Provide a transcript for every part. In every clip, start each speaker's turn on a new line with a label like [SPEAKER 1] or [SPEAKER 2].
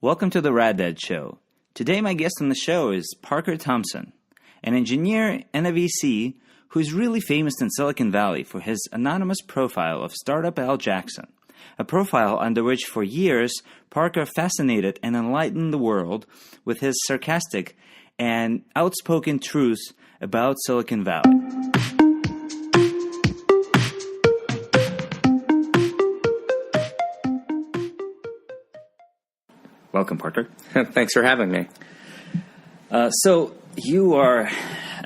[SPEAKER 1] Welcome to the Rad Dad Show. Today my guest on the show is Parker Thompson, an engineer and a VC who's really famous in Silicon Valley for his anonymous profile of startup Al Jackson, a profile under which for years Parker fascinated and enlightened the world with his sarcastic and outspoken truths about Silicon Valley. Welcome, Parker.
[SPEAKER 2] Thanks for having me.
[SPEAKER 1] So you are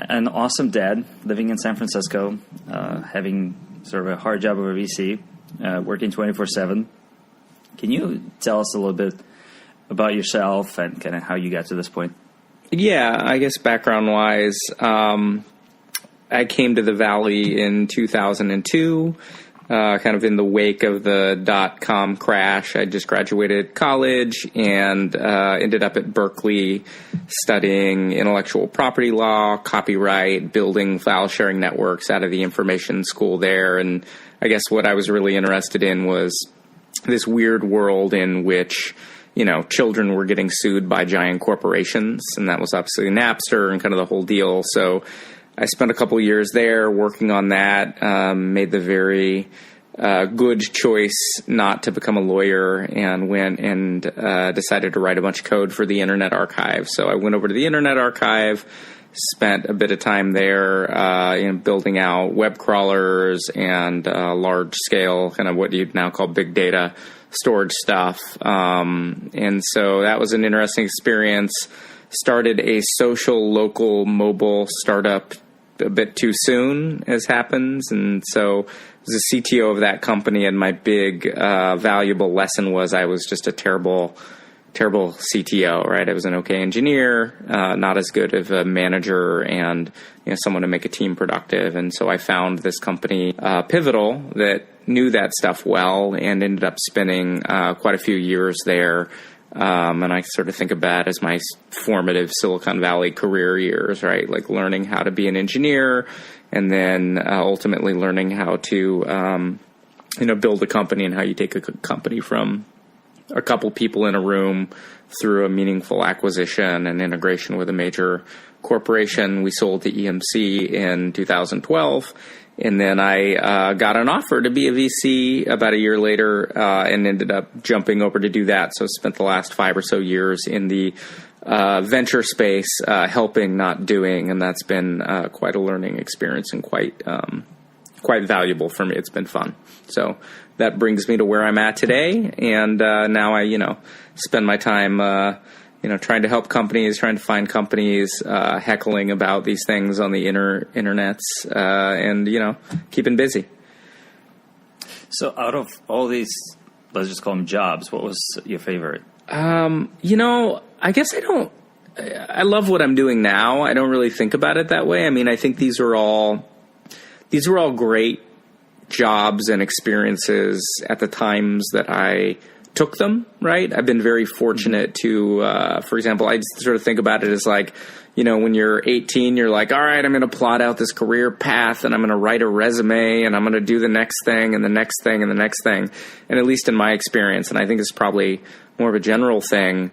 [SPEAKER 1] an awesome dad living in San Francisco, having sort of a hard job of a VC, working 24/7. Can you tell us a little bit about yourself and kind of how you got to this point?
[SPEAKER 2] Yeah, I guess background-wise, I came to the Valley in 2002, kind of in the wake of the dot-com crash. I just graduated college and ended up at Berkeley studying intellectual property law, copyright, building file-sharing networks out of the information school there. And I guess what I was really interested in was this weird world in which, you know, children were getting sued by giant corporations, and that was obviously Napster and kind of the whole deal. So I spent a couple years there working on that, made the very good choice not to become a lawyer, and went and decided to write a bunch of code for the Internet Archive. So I went over to the Internet Archive, spent a bit of time there building out web crawlers and large-scale, kind of what you'd now call big data storage stuff. And so that was an interesting experience. Started a social, local, mobile startup a bit too soon, as happens. And so I was the CTO of that company, and my big, valuable lesson was I was just a terrible CTO, right? I was an okay engineer, not as good of a manager and, you know, someone to make a team productive. And so I found this company, Pivotal, that knew that stuff well and ended up spending quite a few years there. And I sort of think of that as my formative Silicon Valley career years, right? Like learning how to be an engineer and then ultimately learning how to, build a company and how you take a company from a couple people in a room through a meaningful acquisition and integration with a major corporation. We sold to EMC in 2012. And then I got an offer to be a VC about a year later and ended up jumping over to do that. So I spent the last 5 or so years in the venture space, helping, not doing. And that's been quite a learning experience and quite valuable for me. It's been fun. So that brings me to where I'm at today. And now I, spend my time trying to help companies, trying to find companies, heckling about these things on the internets, and, keeping busy.
[SPEAKER 1] So out of all these, let's just call them jobs, what was your favorite?
[SPEAKER 2] I guess I love what I'm doing now. I don't really think about it that way. I mean, I think these were all great jobs and experiences at the times that I took them, right? I've been very fortunate to, for example, I sort of think about it as like, when you're 18, you're like, all right, I'm going to plot out this career path and I'm going to write a resume and I'm going to do the next thing and the next thing and the next thing. And at least in my experience, and I think it's probably more of a general thing,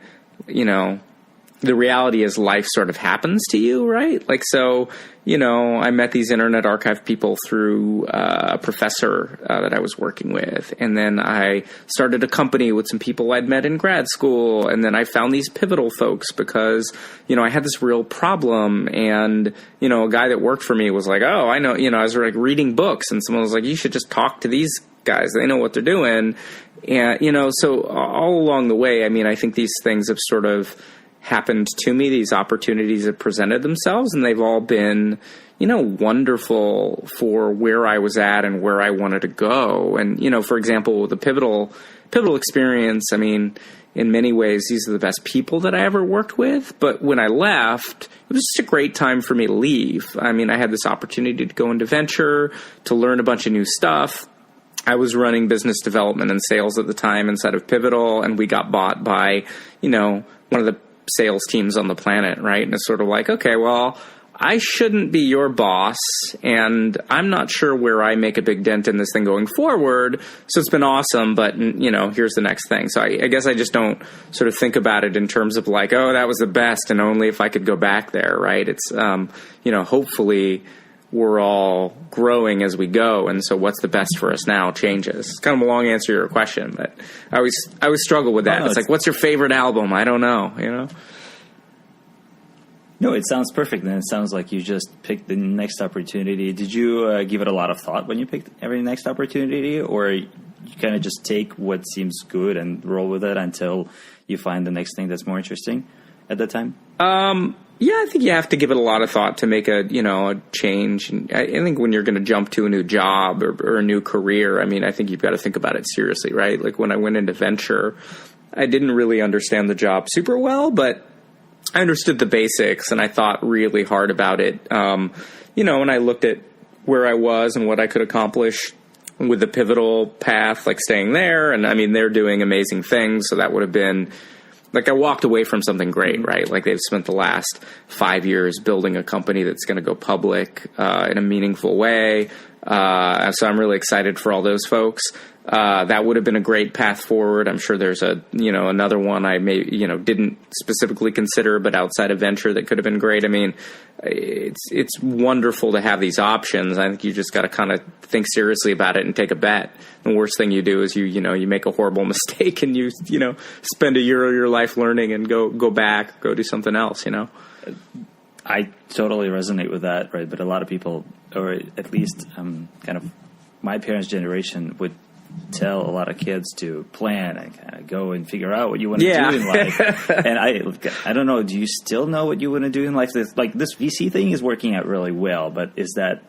[SPEAKER 2] the reality is life sort of happens to you, right? Like, so, I met these Internet Archive people through a professor that I was working with. And then I started a company with some people I'd met in grad school. And then I found these Pivotal folks because, I had this real problem. And, a guy that worked for me was like, oh, I know, I was like reading books. And someone was like, you should just talk to these guys. They know what they're doing. And, so all along the way, I mean, I think these things have sort of happened to me. These opportunities have presented themselves, and they've all been, wonderful for where I was at and where I wanted to go. And, for example, with the Pivotal experience, I mean, in many ways, these are the best people that I ever worked with. But when I left, it was just a great time for me to leave. I mean, I had this opportunity to go into venture, to learn a bunch of new stuff. I was running business development and sales at the time inside of Pivotal, and we got bought by, one of the sales teams on the planet, right? And it's sort of like, okay, well, I shouldn't be your boss, and I'm not sure where I make a big dent in this thing going forward. So it's been awesome, but, here's the next thing. So I guess I just don't sort of think about it in terms of like, oh, that was the best, and only if I could go back there, right? It's, hopefully we're all growing as we go, and so what's the best for us now changes. It's kind of a long answer to your question, but I always struggle with that. It's like, what's your favorite album? I don't know,
[SPEAKER 1] No, it sounds perfect, and it sounds like you just picked the next opportunity. Did you give it a lot of thought when you picked every next opportunity, or you kind of just take what seems good and roll with it until you find the next thing that's more interesting at that time?
[SPEAKER 2] Yeah, I think you have to give it a lot of thought to make a change. And I think when you're going to jump to a new job or a new career, I think you've got to think about it seriously, right? Like when I went into venture, I didn't really understand the job super well, but I understood the basics and I thought really hard about it. And I looked at where I was and what I could accomplish with the pivotal path, like staying there. And they're doing amazing things. So that would have been like, I walked away from something great, right? Like they've spent the last 5 years building a company that's going to go public in a meaningful way. So I'm really excited for all those folks. That would have been a great path forward. I'm sure there's another one I didn't specifically consider, but outside of venture that could have been great. It's wonderful to have these options. I think you just got to kind of think seriously about it and take a bet. The worst thing you do is you make a horrible mistake and you spend a year of your life learning and go back, go do something else,
[SPEAKER 1] I totally resonate with that, right? But a lot of people, or at least kind of my parents' generation, would tell a lot of kids to plan and kind of go and figure out what you want to do in life. And I don't know, do you still know what you want to do in life? Like this VC thing is working out really well, but is that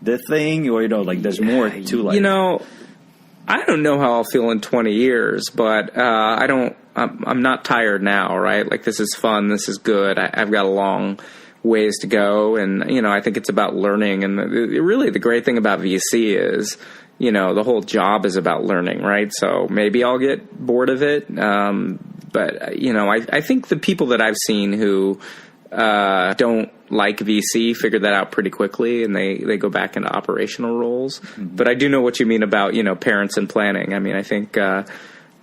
[SPEAKER 1] the thing, or there's more to life?
[SPEAKER 2] I don't know how I'll feel in 20 years, but I'm not tired now, right? Like this is fun, this is good. I've got a long ways to go, and I think it's about learning. And really the great thing about VC is the whole job is about learning, right? So maybe I'll get bored of it, but I think the people that I've seen who don't like VC figure that out pretty quickly, and they go back into operational roles. Mm-hmm. But I do know what you mean about parents and planning. I think I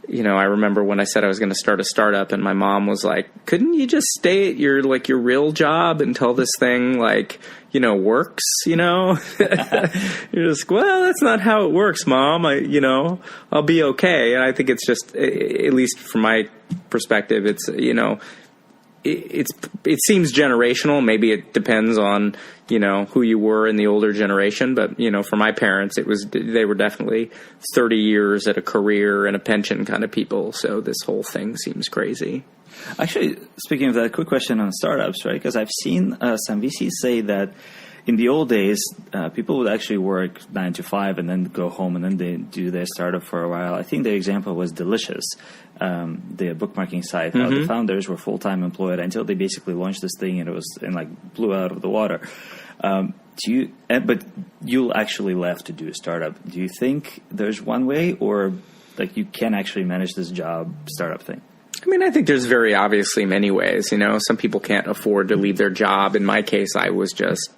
[SPEAKER 2] remember when I said I was going to start a startup, and my mom was like, couldn't you just stay at your real job until this thing works, You're just, well, that's not how it works, Mom. I'll be okay. And I think it's just, at least from my perspective, it's, it seems generational. Maybe it depends on, who you were in the older generation. But, for my parents, they were definitely 30 years at a career and a pension kind of people. So this whole thing seems crazy.
[SPEAKER 1] Actually, speaking of that, quick question on startups, right? Because I've seen some VCs say that in the old days, people would actually work 9 to 5 and then go home and then they do their startup for a while. I think the example was Delicious, the bookmarking site. How the founders were full-time employed until they basically launched this thing and it was blew out of the water. But you actually left to do a startup. Do you think there's one way, or you can actually manage this startup thing?
[SPEAKER 2] I think there's very obviously many ways. Some people can't afford to leave their job. In my case, I was just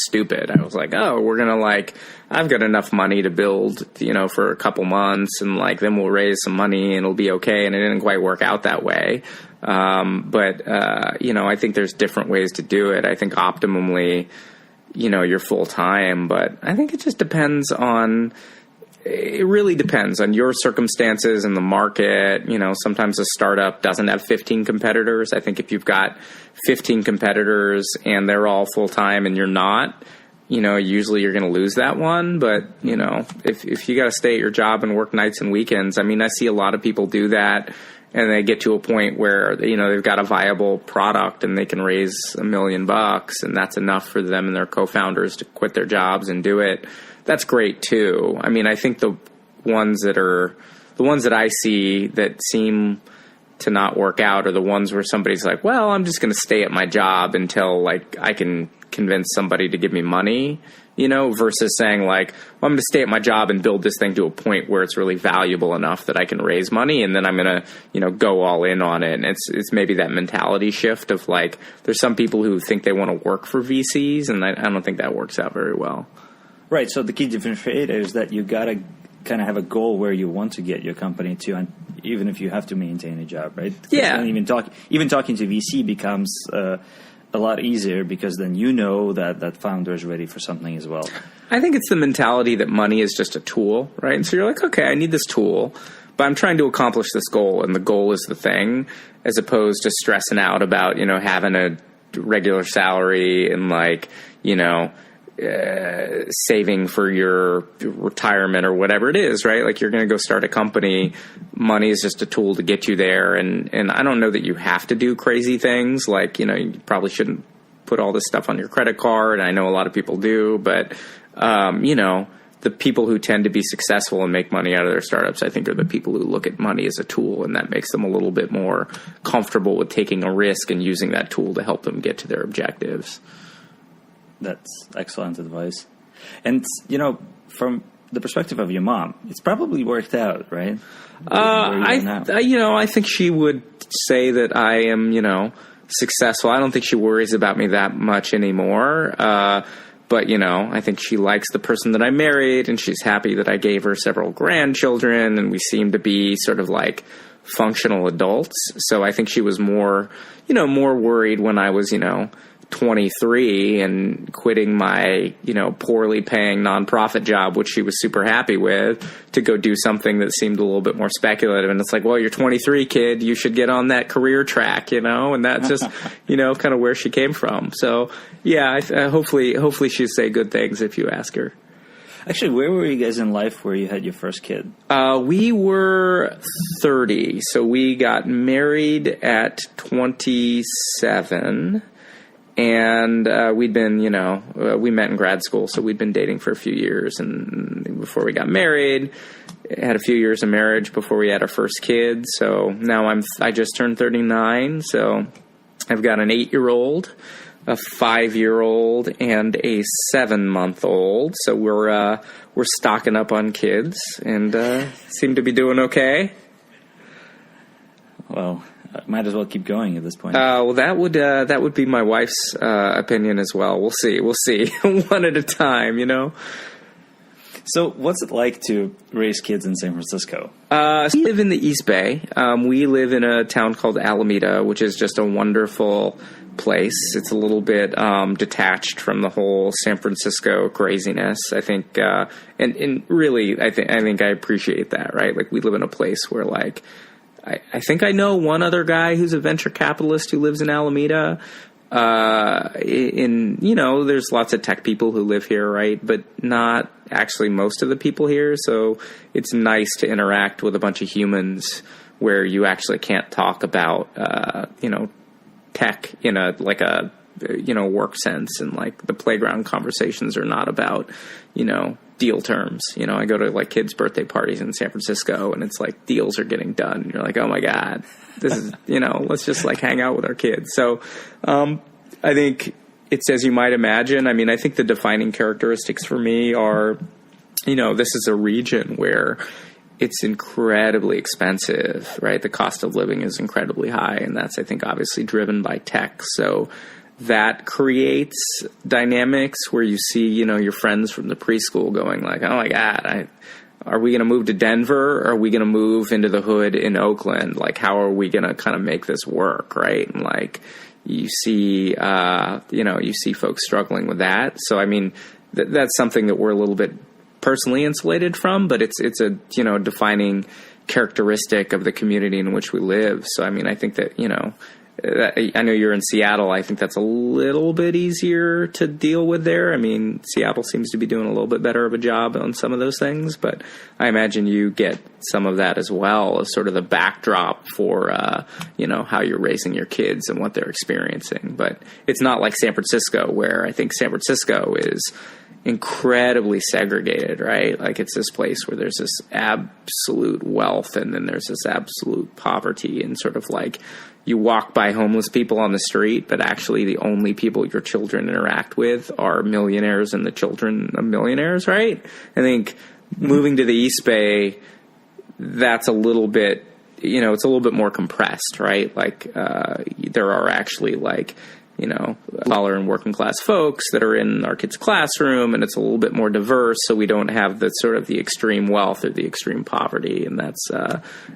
[SPEAKER 2] stupid. I was like, oh, we're going to I've got enough money to build, for a couple months, and then we'll raise some money and it'll be okay. And it didn't quite work out that way. But I think there's different ways to do it. I think optimally, you're full time, but I think it just depends on, it really depends on your circumstances and the market. Sometimes a startup doesn't have 15 competitors. I think if you've got 15 competitors and they're all full time and you're not, usually you're going to lose that one. But, if you got to stay at your job and work nights and weekends, I see a lot of people do that, and they get to a point where, they've got a viable product and they can raise $1 million, and that's enough for them and their co-founders to quit their jobs and do it. That's great too. I think the ones that I see that seem to not work out are the ones where somebody's like, well, I'm just going to stay at my job until I can convince somebody to give me money. versus saying like, well, I'm going to stay at my job and build this thing to a point where it's really valuable enough that I can raise money, and then I'm going to, go all in on it. And it's maybe that mentality shift of like, there's some people who think they want to work for VCs, and I don't think that works out very well.
[SPEAKER 1] Right. So the key differentiator is that you got to kind of have a goal where you want to get your company to, and even if you have to maintain a job, right?
[SPEAKER 2] Yeah.
[SPEAKER 1] Even talking to VC becomes a lot easier, because then that founder is ready for something as well.
[SPEAKER 2] I think it's the mentality that money is just a tool, right? And so you're like, okay, I need this tool, but I'm trying to accomplish this goal, and the goal is the thing, as opposed to stressing out about, having a regular salary and like, saving for your retirement or whatever it is, right? Like, you're going to go start a company. Money is just a tool to get you there. And I don't know that you have to do crazy things. Like, you probably shouldn't put all this stuff on your credit card. I know a lot of people do, but, the people who tend to be successful and make money out of their startups, I think, are the people who look at money as a tool, and that makes them a little bit more comfortable with taking a risk and using that tool to help them get to their objectives.
[SPEAKER 1] That's excellent advice. And, from the perspective of your mom, it's probably worked out, right?
[SPEAKER 2] I think she would say that I am, successful. I don't think she worries about me that much anymore. But, I think she likes the person that I married, and she's happy that I gave her several grandchildren, and we seem to be sort of like functional adults. So I think she was more worried when I was, 23 and quitting my, poorly paying nonprofit job, which she was super happy with, to go do something that seemed a little bit more speculative. And it's like, well, you're 23, kid, you should get on that career track, and that's just, kind of where she came from. So yeah, hopefully she'll say good things if you ask her.
[SPEAKER 1] Actually, where were you guys in life where you had your first kid?
[SPEAKER 2] We were 30. So we got married at 27. And we'd been, we met in grad school, so we'd been dating for a few years, and before we got married, had a few years of marriage before we had our first kid. So now I just turned 39, so I've got an 8-year-old, a 5-year-old, and a 7-month-old. So we're stocking up on kids, and seem to be doing okay.
[SPEAKER 1] Well, might as well keep going at this point.
[SPEAKER 2] Well, that would be my wife's opinion as well. We'll see. One at a time,
[SPEAKER 1] So what's it like to raise kids in San Francisco?
[SPEAKER 2] We live in the East Bay. We live in a town called Alameda, which is just a wonderful place. It's a little bit detached from the whole San Francisco craziness, I think. And really, I think I appreciate that, right? Like, we live in a place where, like, I think I know one other guy who's a venture capitalist who lives in Alameda. There's lots of tech people who live here, right? But not actually most of the people here. So it's nice to interact with a bunch of humans where you actually can't talk about, tech in a work sense. And like, the playground conversations are not about, deal terms. I go to like kids' birthday parties in San Francisco, and it's like deals are getting done. And you're like, oh my God, this is, let's just like hang out with our kids. So, I think it's as you might imagine. I mean, I think the defining characteristics for me are, this is a region where it's incredibly expensive, right? The cost of living is incredibly high. And that's, I think, obviously driven by tech. So that creates dynamics where you see, your friends from the preschool going like, oh my God, are we going to move to Denver? Or are we going to move into the hood in Oakland? Like, how are we going to kind of make this work? Right. And like, you see, you see folks struggling with that. So, I mean, that's something that we're a little bit personally insulated from, but it's a, defining characteristic of the community in which we live. So, I mean, I think that, I know you're in Seattle. I think that's a little bit easier to deal with there. I mean, Seattle seems to be doing a little bit better of a job on some of those things, but I imagine you get some of that as well as sort of the backdrop for, how you're raising your kids and what they're experiencing. But it's not like San Francisco, where I think San Francisco is incredibly segregated, right? Like it's this place where there's this absolute wealth and then there's this absolute poverty, and sort of like you walk by homeless people on the street, but actually the only people your children interact with are millionaires and the children of millionaires, right? I think moving to the East Bay, that's a little bit, it's a little bit more compressed, right? Like there are actually like, dollar and working class folks that are in our kids' classroom, and it's a little bit more diverse. So we don't have the sort of the extreme wealth or the extreme poverty. And that's,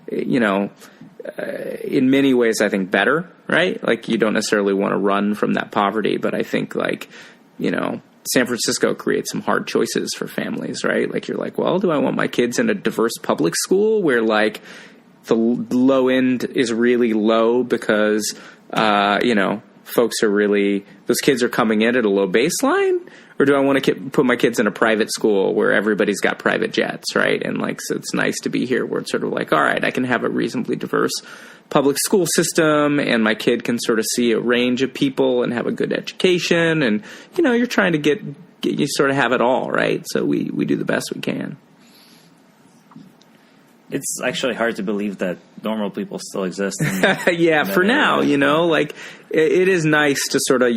[SPEAKER 2] in many ways, I think better, right? Like you don't necessarily want to run from that poverty, but I think like, San Francisco creates some hard choices for families, right? Like you're like, well, do I want my kids in a diverse public school where like the low end is really low because, folks are really, those kids are coming in at a low baseline? Or do I want to put my kids in a private school where everybody's got private jets, right? And like, so it's nice to be here where it's sort of like, all right, I can have a reasonably diverse public school system, and my kid can sort of see a range of people and have a good education. And, you're trying to get you sort of have it all, right? So we do the best we can.
[SPEAKER 1] It's actually hard to believe that normal people still exist.
[SPEAKER 2] Yeah, for now, like it is nice to sort of,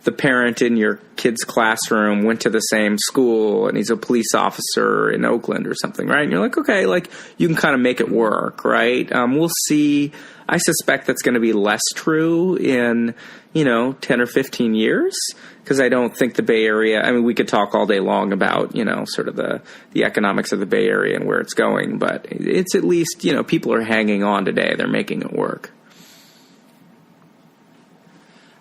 [SPEAKER 2] the parent in your kid's classroom went to the same school and he's a police officer in Oakland or something, right? And you're like, okay, like you can kind of make it work, right? We'll see. I suspect that's going to be less true in, 10 or 15 years, because I don't think the Bay Area, I mean, we could talk all day long about, sort of the economics of the Bay Area and where it's going, but it's at least, people are hanging on today. They're making it work.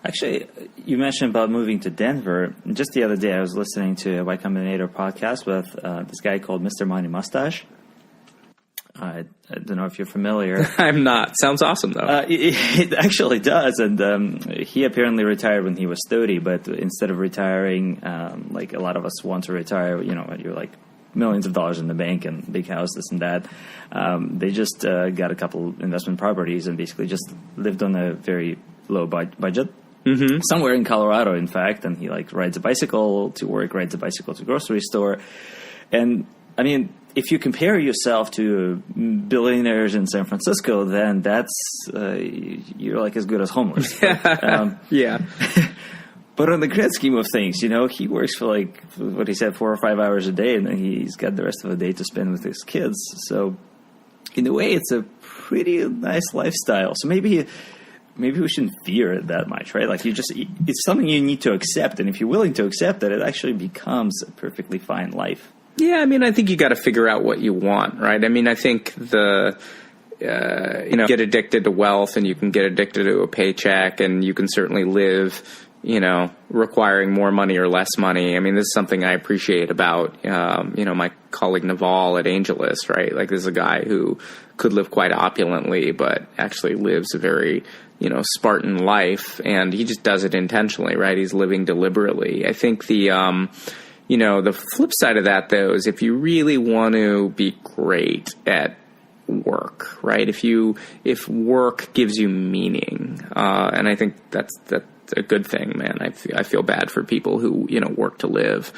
[SPEAKER 1] Actually, you mentioned about moving to Denver. Just the other day, I was listening to a Y Combinator podcast with this guy called Mr. Money Mustache. I don't know if you're familiar.
[SPEAKER 2] I'm not. Sounds awesome, though.
[SPEAKER 1] It actually does. And he apparently retired when he was 30. But instead of retiring, like a lot of us want to retire, you're like millions of dollars in the bank and big house, this and that. They just got a couple investment properties and basically just lived on a very low budget. Mm-hmm. Somewhere in Colorado, in fact. And he like rides a bicycle to work, rides a bicycle to the grocery store. And I mean, if you compare yourself to billionaires in San Francisco, then that's you're like as good as homeless. But,
[SPEAKER 2] yeah.
[SPEAKER 1] But on the grand scheme of things, he works for like what he said 4 or 5 hours a day, and then he's got the rest of the day to spend with his kids. So in a way, it's a pretty nice lifestyle. So maybe we shouldn't fear it that much, right? Like it's something you need to accept, and if you're willing to accept it actually becomes a perfectly fine life.
[SPEAKER 2] Yeah, I mean, I think you got to figure out what you want, right? I mean, I think get addicted to wealth, and you can get addicted to a paycheck, and you can certainly live, requiring more money or less money. I mean, this is something I appreciate about, my colleague Naval at Angelus, right? Like, this is a guy who could live quite opulently, but actually lives a very, Spartan life, and he just does it intentionally, right? He's living deliberately. I think the flip side of that, though, is if you really want to be great at work, right? If work gives you meaning, and I think that's a good thing, man. I feel bad for people who, work to live.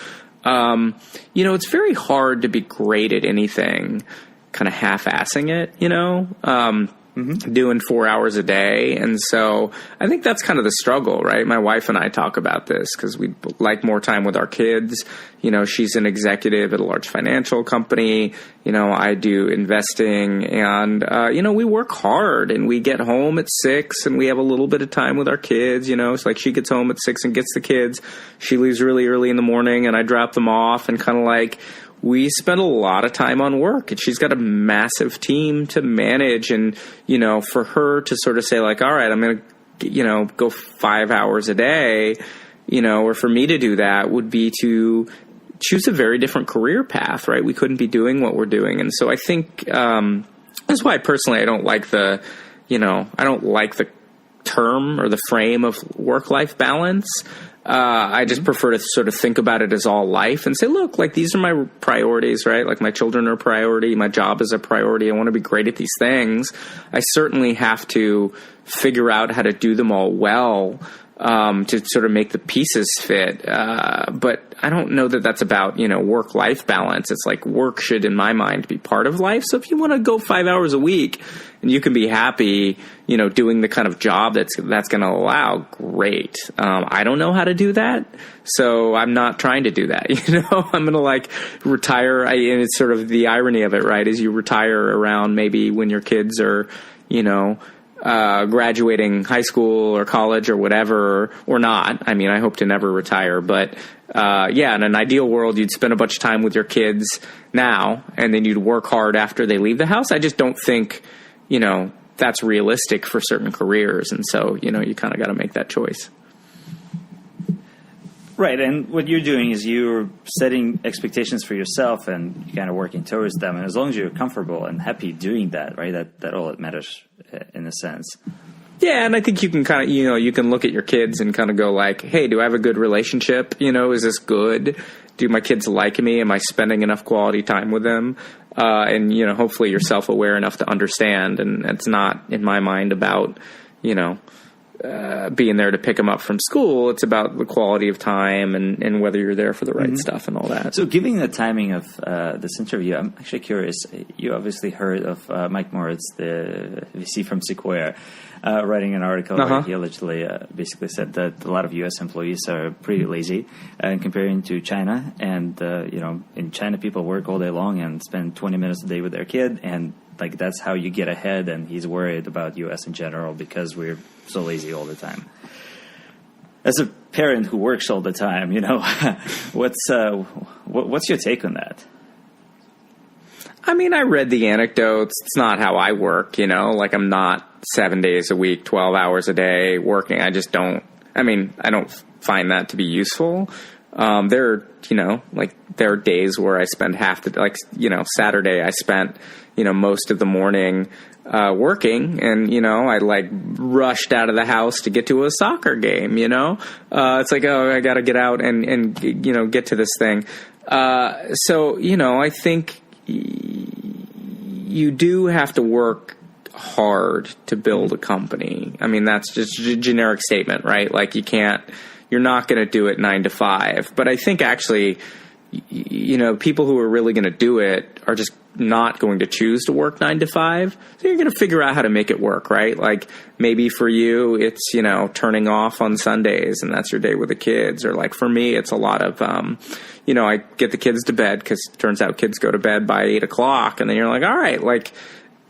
[SPEAKER 2] It's very hard to be great at anything, kind of half-assing it, doing 4 hours a day. And so I think that's kind of the struggle, right? My wife and I talk about this because we like more time with our kids. She's an executive at a large financial company. I do investing, and, we work hard, and we get home at 6 and we have a little bit of time with our kids. It's like she gets home at 6 and gets the kids. She leaves really early in the morning and I drop them off, and kind of like, we spend a lot of time on work, and she's got a massive team to manage. And, for her to sort of say like, all right, I'm going to, go 5 hours a day, or for me to do that would be to choose a very different career path, right? We couldn't be doing what we're doing. And so I think, that's why personally, I don't like the term or the frame of work-life balance. I just prefer to sort of think about it as all life and say, look, like, these are my priorities, right? Like, my children are a priority. My job is a priority. I want to be great at these things. I certainly have to figure out how to do them all well. to sort of make the pieces fit. But I don't know that that's about, work-life balance. It's like work should, in my mind, be part of life. So if you want to go 5 hours a week and you can be happy, doing the kind of job that's going to allow, great. I don't know how to do that. So I'm not trying to do that. I'm going to like retire. And it's sort of the irony of it, right? Is you retire around maybe when your kids are, graduating high school or college or whatever, or not. I mean, I hope to never retire, but, in an ideal world, you'd spend a bunch of time with your kids now, and then you'd work hard after they leave the house. I just don't think, that's realistic for certain careers. And so, you kind of got to make that choice.
[SPEAKER 1] Right. And what you're doing is you're setting expectations for yourself and you're kind of working towards them. And as long as you're comfortable and happy doing that, right, that all that matters in a sense.
[SPEAKER 2] Yeah. And I think you can kind of, you can look at your kids and kind of go like, hey, do I have a good relationship? Is this good? Do my kids like me? Am I spending enough quality time with them? And, hopefully you're self-aware enough to understand. And it's not, in my mind, about, being there to pick them up from school. It's about the quality of time and whether you're there for the right stuff and all that.
[SPEAKER 1] So given the timing of this interview, I'm actually curious. You obviously heard of Mike Moritz, the VC from Sequoia, writing an article where he allegedly basically said that a lot of U.S. employees are pretty lazy comparing to China. And, in China, people work all day long and spend 20 minutes a day with their kid. And like that's how you get ahead. And he's worried about U.S. in general because we're so lazy all the time. As a parent who works all the time, what's your take on that?
[SPEAKER 2] I mean, I read the anecdotes. It's not how I work, like I'm not 7 days a week, 12 hours a day working. I just don't, I don't find that to be useful. There are days where I spend Saturday I spent, most of the morning working and, I like rushed out of the house to get to a soccer game, it's like, oh, I got to get out and, get to this thing. So, I think you do have to work hard to build a company. I mean, that's just a generic statement, right? Like you're not going to do it 9 to 5, but I think actually, people who are really going to do it are just not going to choose to work 9 to 5. So you're going to figure out how to make it work, right? Like maybe for you, it's, turning off on Sundays and that's your day with the kids. Or like for me, it's a lot of, I get the kids to bed because it turns out kids go to bed by 8 o'clock. And then you're like, all right, like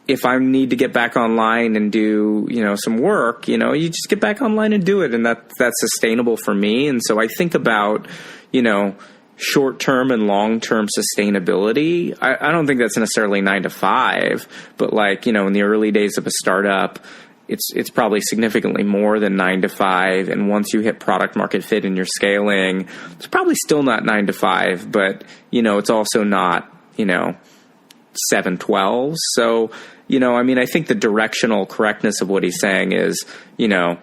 [SPEAKER 2] if I need to get back online and do, some work, you just get back online and do it. And that's sustainable for me. And so I think about, short-term and long-term sustainability. I don't think that's necessarily 9 to 5, but like, in the early days of a startup, it's probably significantly more than 9 to 5. And once you hit product market fit and you're scaling, it's probably still not 9 to 5, but, it's also not, 7/12. So, I think the directional correctness of what he's saying is, you got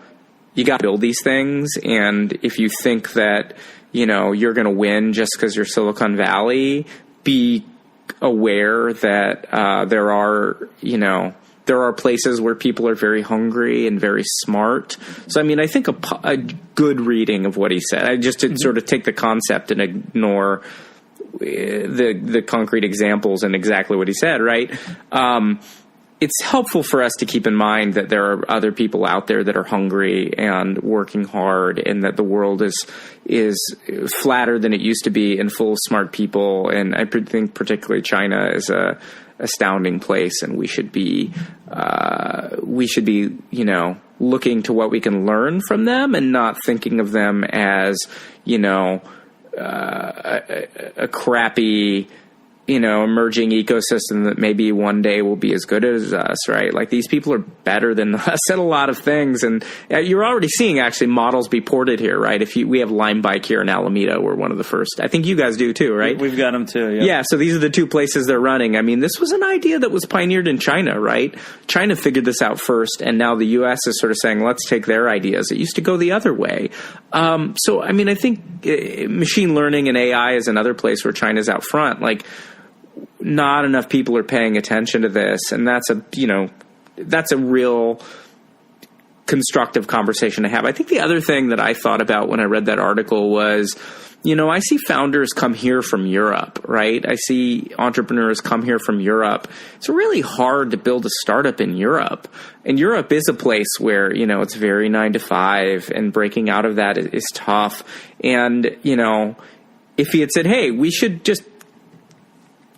[SPEAKER 2] to build these things. And if you think that, you're going to win just because you're Silicon Valley, be aware that there are places where people are very hungry and very smart. So, I think a good reading of what he said, I just to sort of take the concept and ignore the concrete examples and exactly what he said, right? It's helpful for us to keep in mind that there are other people out there that are hungry and working hard, and that the world is flatter than it used to be and full of smart people. And I think particularly China is a astounding place, and we should be looking to what we can learn from them and not thinking of them as a crappy emerging ecosystem that maybe one day will be as good as us, right? Like these people are better than us at a lot of things. And you're already seeing actually models be ported here, right? We have Lime Bike here in Alameda. We're one of the first. I think you guys do too, right?
[SPEAKER 1] We've got them too. Yeah.
[SPEAKER 2] Yeah. So these are the two places they're running. This was an idea that was pioneered in China, right? China figured this out first. And now the US is sort of saying, let's take their ideas. It used to go the other way. I think machine learning and AI is another place where China's out front. Like, not enough people are paying attention to this, and that's a real constructive conversation to have. I think the other thing that I thought about when I read that article was, I see founders come here from Europe, right? I see entrepreneurs come here from Europe. It's really hard to build a startup in Europe. And Europe is a place where, it's very 9 to 5, and breaking out of that is tough. And, if he had said, hey, we should just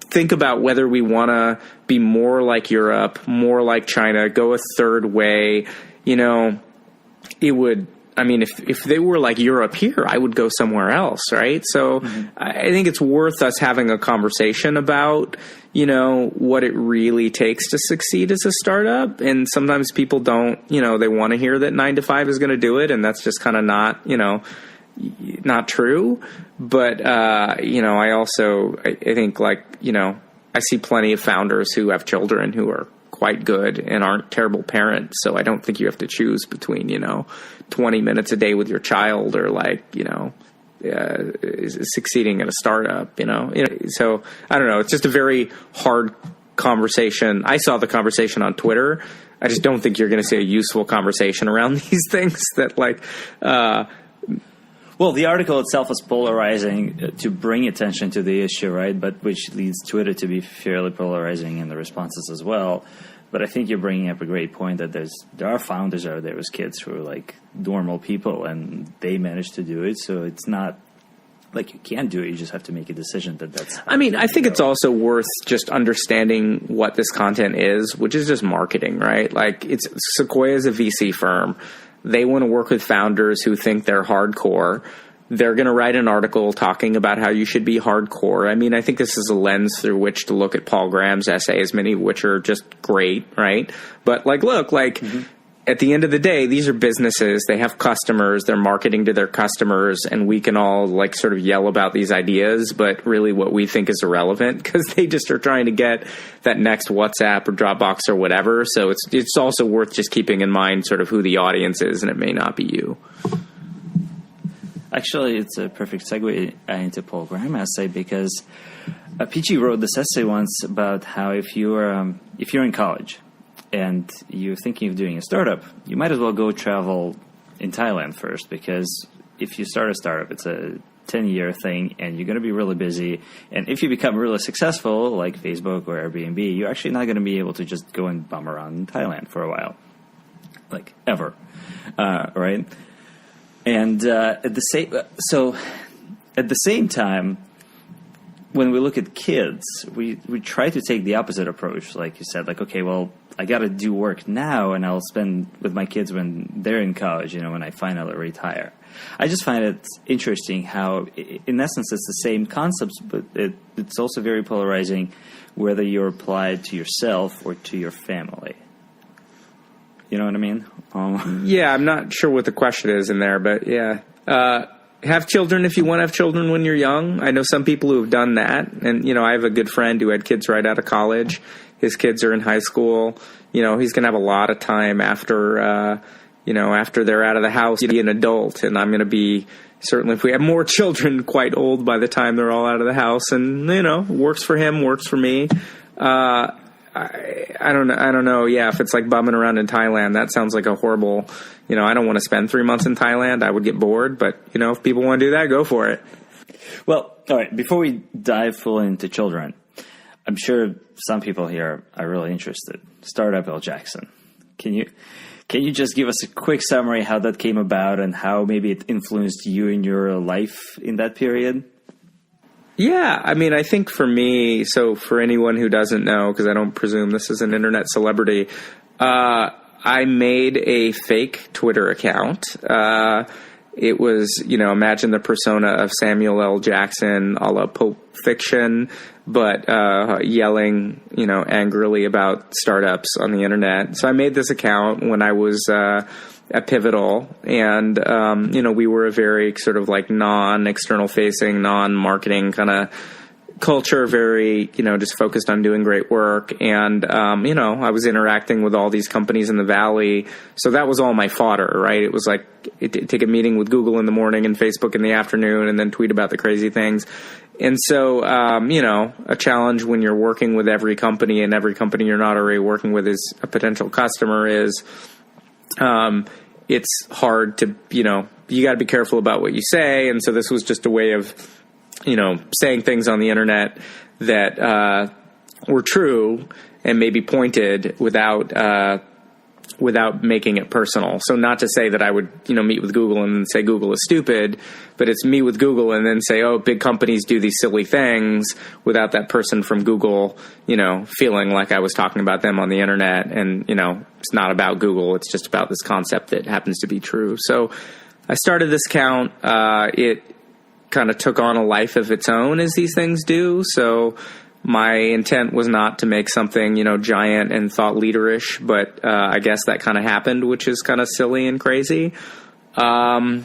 [SPEAKER 2] think about whether we want to be more like Europe, more like China, go a third way, it would, if they were like Europe here, I would go somewhere else, right? So I think it's worth us having a conversation about, what it really takes to succeed as a startup. And sometimes people don't, they want to hear that 9 to 5 is going to do it. And that's just kind of not, not true. But, I think I see plenty of founders who have children who are quite good and aren't terrible parents. So I don't think you have to choose between, 20 minutes a day with your child or succeeding at a startup, So I don't know. It's just a very hard conversation. I saw the conversation on Twitter. I just don't think you're going to see a useful conversation around these things that
[SPEAKER 1] well, the article itself is polarizing to bring attention to the issue, right? But which leads Twitter to be fairly polarizing in the responses as well. But I think you're bringing up a great point that there are founders out there with kids who are like normal people, and they manage to do it. So it's not like you can't do it. You just have to make a decision that's.
[SPEAKER 2] I think it's also worth just understanding what this content is, which is just marketing, right? Like Sequoia is a VC firm. They want to work with founders who think they're hardcore. They're going to write an article talking about how you should be hardcore. I think this is a lens through which to look at Paul Graham's essays, many of which are just great, right? But at the end of the day, these are businesses. They have customers. They're marketing to their customers, and we can all sort of yell about these ideas, but really what we think is irrelevant because they just are trying to get that next WhatsApp or Dropbox or whatever. So it's also worth just keeping in mind sort of who the audience is, and it may not be you.
[SPEAKER 1] Actually, it's a perfect segue into Paul Graham essay because PG wrote this essay once about how if you're in college and you're thinking of doing a startup, you might as well go travel in Thailand first, because if you start a startup, it's a 10-year thing and you're going to be really busy. And if you become really successful, like Facebook or Airbnb, you're actually not going to be able to just go and bum around in Thailand for a while, like ever, right? And at the same time, when we look at kids, we try to take the opposite approach. Like you said, okay, well, I got to do work now, and I'll spend with my kids when they're in college, when I finally retire. I just find it interesting how, in essence, it's the same concepts, but it's also very polarizing whether you're applied to yourself or to your family. You know what I mean?
[SPEAKER 2] Yeah, I'm not sure what the question is in there, but yeah. Have children if you want to have children when you're young. I know some people who have done that. And, I have a good friend who had kids right out of college. His kids are in high school. He's going to have a lot of time after they're out of the house to be an adult. And I'm going to be, certainly if we have more children, quite old by the time they're all out of the house. And, works for him, works for me. I don't know. Yeah, if it's like bumming around in Thailand, that sounds like a horrible, I don't want to spend 3 months in Thailand. I would get bored, but if people want to do that, go for it.
[SPEAKER 1] Well, all right. Before we dive fully into children, I'm sure some people here are really interested. Startup L. Jackson. Can you just give us a quick summary how that came about and how maybe it influenced you in your life in that period?
[SPEAKER 2] Yeah, I think for me, so for anyone who doesn't know, because I don't presume this is an internet celebrity, I made a fake Twitter account. It was, imagine the persona of Samuel L. Jackson a la Pulp Fiction, but yelling, angrily about startups on the internet. So I made this account when I was at Pivotal, and we were a very sort of like non-external facing, non-marketing kind of culture, very just focused on doing great work. And I was interacting with all these companies in the Valley, so that was all my fodder, right? It was like take a meeting with Google in the morning and Facebook in the afternoon, and then tweet about the crazy things. And so a challenge when you're working with every company, and every company you're not already working with is a potential customer, is it's hard to, you got to be careful about what you say. And so this was just a way of, saying things on the internet that were true and maybe pointed without making it personal. So not to say that I would, meet with Google and say Google is stupid, but it's meet with Google and then say, oh, big companies do these silly things, without that person from Google, feeling like I was talking about them on the internet. And, it's not about Google. It's just about this concept that happens to be true. So I started this account. It kind of took on a life of its own, as these things do. So my intent was not to make something, giant and thought leaderish, but I guess that kind of happened, which is kind of silly and crazy. For me,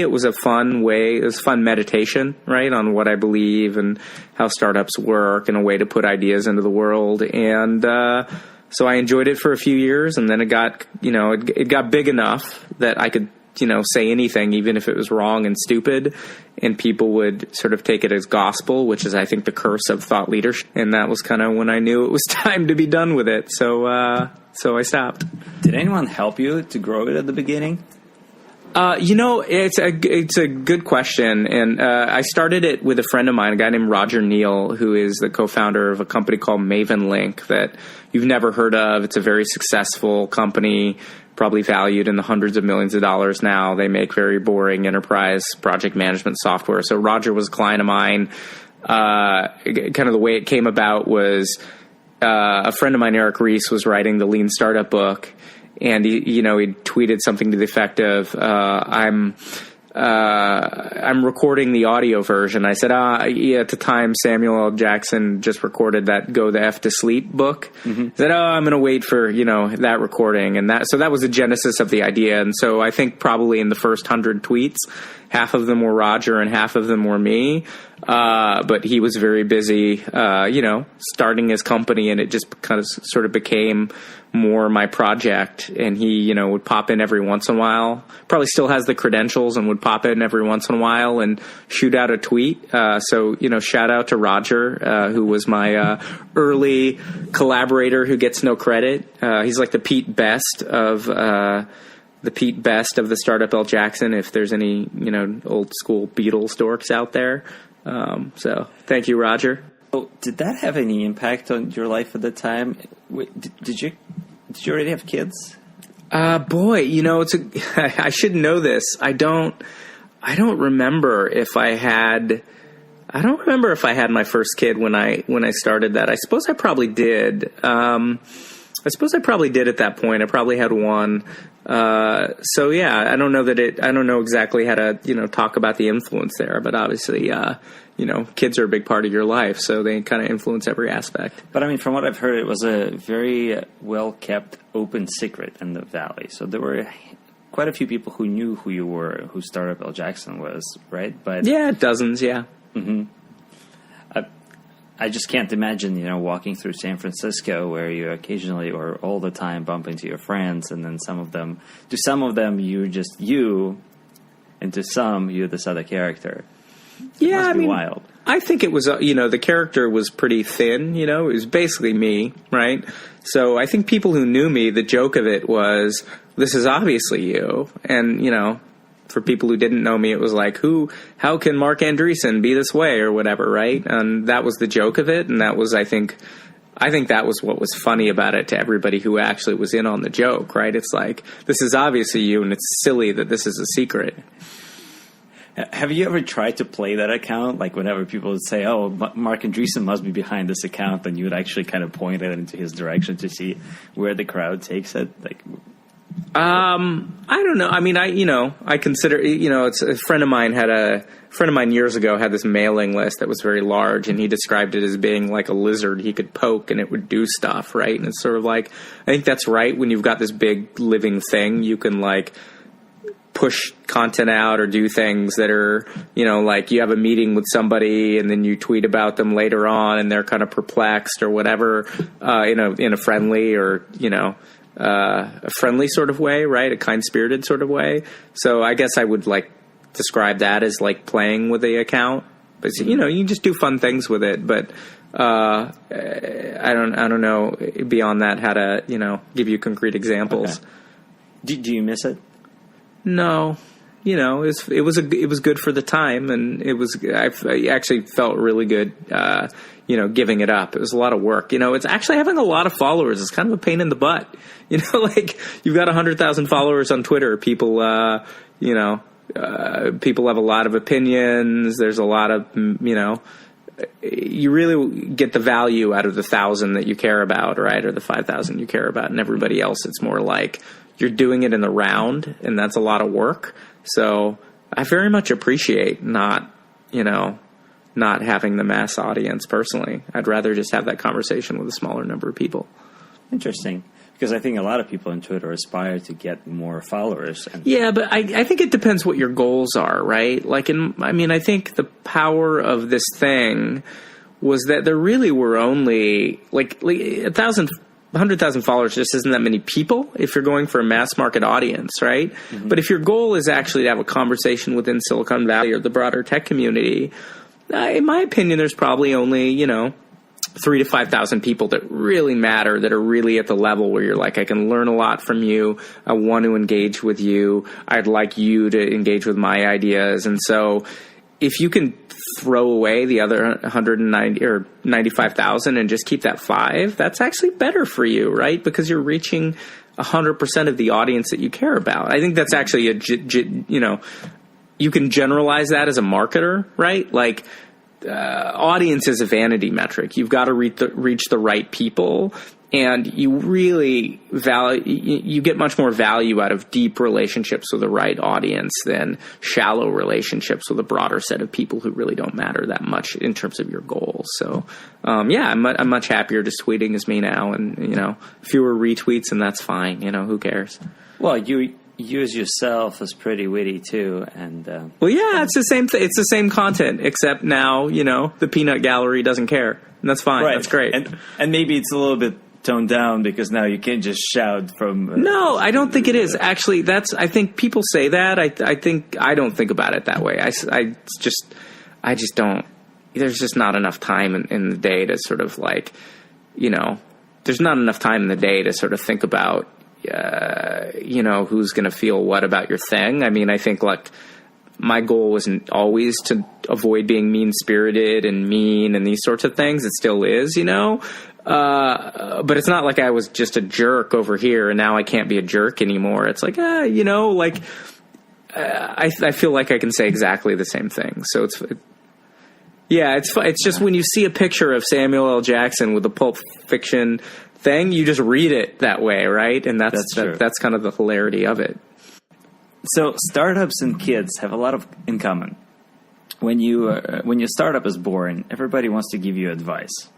[SPEAKER 2] it was a fun way. It was fun meditation, right, on what I believe and how startups work, and a way to put ideas into the world. And so I enjoyed it for a few years, and then it got, it got big enough that I could, say anything, even if it was wrong and stupid, and people would sort of take it as gospel, which is, I think, the curse of thought leadership. And that was kind of when I knew it was time to be done with it. So I stopped.
[SPEAKER 1] Did anyone help you to grow it at the beginning?
[SPEAKER 2] It's a good question. And I started it with a friend of mine, a guy named Roger Neal, who is the co-founder of a company called Maven Link that you've never heard of. It's a very successful company, probably valued in the hundreds of millions of dollars now. They make very boring enterprise project management software. So Roger was a client of mine. Kind of the way it came about was a friend of mine, Eric Ries, was writing the Lean Startup book. And he tweeted something to the effect of, I'm recording the audio version. I said, at the time, Samuel L. Jackson just recorded that Go the F to Sleep book. Mm-hmm. I said, I'm going to wait for, that recording. And so that was the genesis of the idea. And so I think probably in the first 100 tweets, half of them were Roger and half of them were me. But he was very busy, starting his company, and it just kind of sort of became more my project. And he, would pop in every once in a while, probably still has the credentials, and would pop in every once in a while and shoot out a tweet. So, shout out to Roger, who was my early collaborator who gets no credit. He's like the Pete Best of the Startup L. Jackson, if there's any, old school Beatles dorks out there. So thank you, Roger.
[SPEAKER 1] Oh, did that have any impact on your life at the time? Did you already have kids?
[SPEAKER 2] Boy, I should know this. I don't remember if I had my first kid when I started that. I suppose I probably did. At that point. I probably had one. So yeah, I don't know exactly how to, talk about the influence there, but obviously, kids are a big part of your life, so they kind of influence every aspect.
[SPEAKER 1] But I mean, from what I've heard, it was a very well-kept open secret in the Valley. So there were quite a few people who knew who you were, who Startup L. Jackson was, right? But
[SPEAKER 2] yeah, dozens, yeah.
[SPEAKER 1] Mm-hmm. I just can't imagine, walking through San Francisco where you occasionally or all the time bump into your friends, and then to some of them, you're just you, and to some, you're this other character.
[SPEAKER 2] Yeah,
[SPEAKER 1] Must be wild.
[SPEAKER 2] I think it was, the character was pretty thin, it was basically me, right? So I think people who knew me, the joke of it was, this is obviously you, and, for people who didn't know me, it was like, how can Mark Andreessen be this way or whatever, right? And that was the joke of it. And that was, I think that was what was funny about it to everybody who actually was in on the joke, right? It's like, this is obviously you, and it's silly that this is a secret.
[SPEAKER 1] Have you ever tried to play that account? Like whenever people would say, oh, Mark Andreessen must be behind this account, then you would actually kind of point it into his direction to see where the crowd takes it? Like,
[SPEAKER 2] I don't know. I mean, I consider, it's a friend of mine years ago had this mailing list that was very large, and he described it as being like a lizard he could poke and it would do stuff, right? And it's sort of like, I think that's right. When you've got this big living thing, you can like push content out or do things that are, like you have a meeting with somebody and then you tweet about them later on and they're kind of perplexed or whatever, in a friendly or, a friendly sort of way, right? A kind-spirited sort of way. So I guess I would like describe that as like playing with the account. But you know, you can just do fun things with it. But I don't know beyond that how to, you know, give you concrete examples.
[SPEAKER 1] Okay. Do you miss it?
[SPEAKER 2] No. You know, it was good for the time, and I actually felt really good, you know, giving it up. It was a lot of work. You know, it's actually having a lot of followers is kind of a pain in the butt. You know, like you've got 100,000 followers on Twitter. People, you know, people have a lot of opinions. There's a lot of, you know, you really get the value out of the 1,000 that you care about, right? Or the 5,000 you care about, and everybody else, it's more like you're doing it in the round, and that's a lot of work. So I very much appreciate not having the mass audience personally. I'd rather just have that conversation with a smaller number of people.
[SPEAKER 1] Interesting. Because I think a lot of people on Twitter aspire to get more followers.
[SPEAKER 2] Yeah, but I think it depends what your goals are, right? Like, I think the power of this thing was that there really were only like 100,000 followers just isn't that many people if you're going for a mass market audience, right? Mm-hmm. But if your goal is actually to have a conversation within Silicon Valley or the broader tech community, in my opinion, there's probably only, you know, 3,000 to 5,000 people that really matter, that are really at the level where you're like, I can learn a lot from you. I want to engage with you. I'd like you to engage with my ideas. And so if you can throw away the other 190 or 95,000 and just keep that 5, that's actually better for you, right? Because you're reaching 100% of the audience that you care about. I think that's actually you know, you can generalize that as a marketer, right? Like, audience is a vanity metric. You've got to reach the right people, and you really you get much more value out of deep relationships with the right audience than shallow relationships with a broader set of people who really don't matter that much in terms of your goals. So, yeah, I'm much happier just tweeting as me now, and, you know, fewer retweets, and that's fine. You know, who cares?
[SPEAKER 1] Well, you use yourself as pretty witty too, and
[SPEAKER 2] well, yeah, it's the same. It's the same content, except now, you know, the peanut gallery doesn't care, and that's fine. Right. That's great.
[SPEAKER 1] And maybe it's a little bit toned down because now you can't just shout from.
[SPEAKER 2] No, I don't think it is. Actually, I think people say that. I think I don't think about it that way. I just don't. There's just not enough time in the day to sort of like, you know, there's not enough time in the day to sort of think about. You know, who's going to feel what about your thing. I mean, I think like my goal wasn't always to avoid being mean-spirited and mean and these sorts of things. It still is, you know, but it's not like I was just a jerk over here and now I can't be a jerk anymore. It's like, you know, like I feel like I can say exactly the same thing. So it's just when you see a picture of Samuel L. Jackson with a Pulp Fiction thing, you just read it that way, right? And that's kind of the hilarity of it.
[SPEAKER 1] So startups and kids have a lot in common. When your startup is born, everybody wants to give you advice,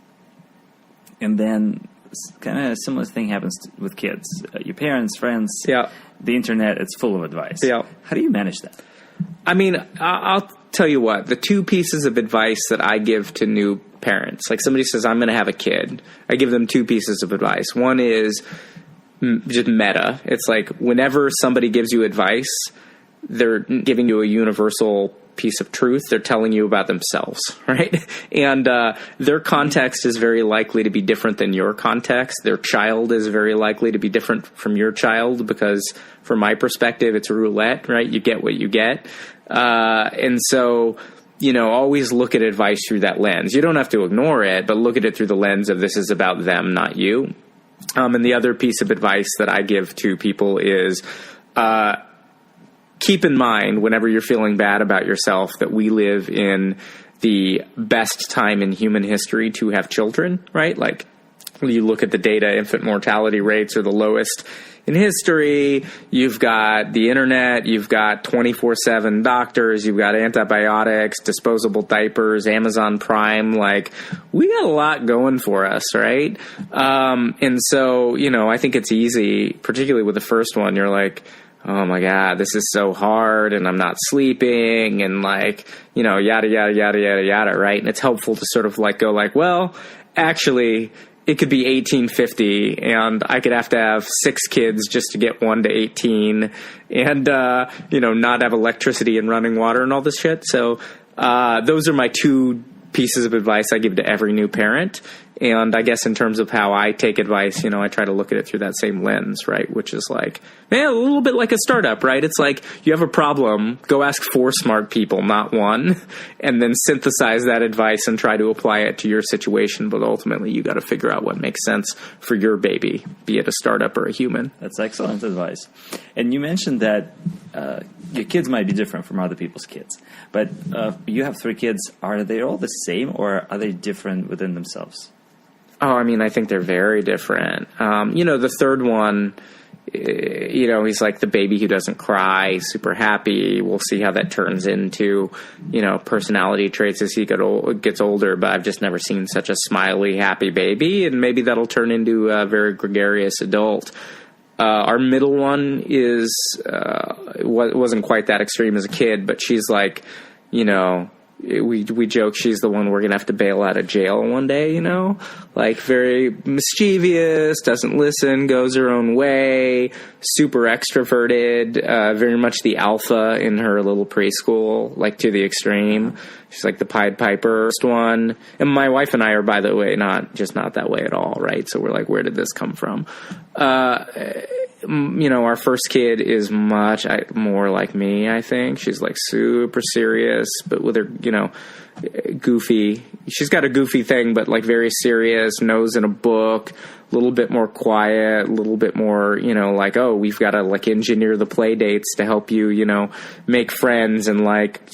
[SPEAKER 1] and then kind of a similar thing happens with kids. Your parents, friends, the internet, it's full of advice. Yeah. How do you manage that?
[SPEAKER 2] I mean, I'll tell you what, the two pieces of advice that I give to new parents, like somebody says, I'm going to have a kid, I give them two pieces of advice. One is just meta. It's like whenever somebody gives you advice, they're giving you a universal piece of truth. They're telling you about themselves, right? And their context is very likely to be different than your context. Their child is very likely to be different from your child because from my perspective, it's roulette, right? You get what you get. And so, you know, always look at advice through that lens. You don't have to ignore it, but look at it through the lens of this is about them, not you. And the other piece of advice that I give to people is keep in mind whenever you're feeling bad about yourself that we live in the best time in human history to have children, right? Like you look at the data, infant mortality rates are the lowest in history. You've got the internet, you've got 24/7 doctors, you've got antibiotics, disposable diapers, Amazon Prime. Like we got a lot going for us, right? And so, you know, I think it's easy, particularly with the first one, you're like, oh my God, this is so hard and I'm not sleeping and like, you know, yada, yada, yada, yada, yada, right? And it's helpful to sort of like go like, well, actually, it could be 1850 and I could have to have 6 kids just to get 1 to 18 and, you know, not have electricity and running water and all this shit. So those are my two pieces of advice I give to every new parent. And I guess in terms of how I take advice, I try to look at it through that same lens, right? Which is like, a little bit like a startup, right? It's like you have a problem, go ask 4 smart people, not one, and then synthesize that advice and try to apply it to your situation. But ultimately, you got to figure out what makes sense for your baby, be it a startup or a human.
[SPEAKER 1] That's excellent advice. And you mentioned that your kids might be different from other people's kids, but you have 3 kids. Are they all the same, or are they different within themselves?
[SPEAKER 2] Oh, I mean, I think they're very different. The third one, he's like the baby who doesn't cry, super happy. We'll see how that turns into, personality traits as he gets older. But I've just never seen such a smiley, happy baby. And maybe that'll turn into a very gregarious adult. Our middle one wasn't quite that extreme as a kid, but she's like, we joke she's the one we're going to have to bail out of jail one day, like very mischievous, doesn't listen, goes her own way, super extroverted, very much the alpha in her little preschool, like to the extreme. She's like the Pied Piper one. And my wife and I are, by the way, not that way at all, right? So we're like, where did this come from? Our first kid is much more like me, I think. She's like super serious, but with her, goofy. She's got a goofy thing, but like very serious, nose in a book, a little bit more quiet, a little bit more, like, oh, we've got to like engineer the play dates to help you, make friends and like,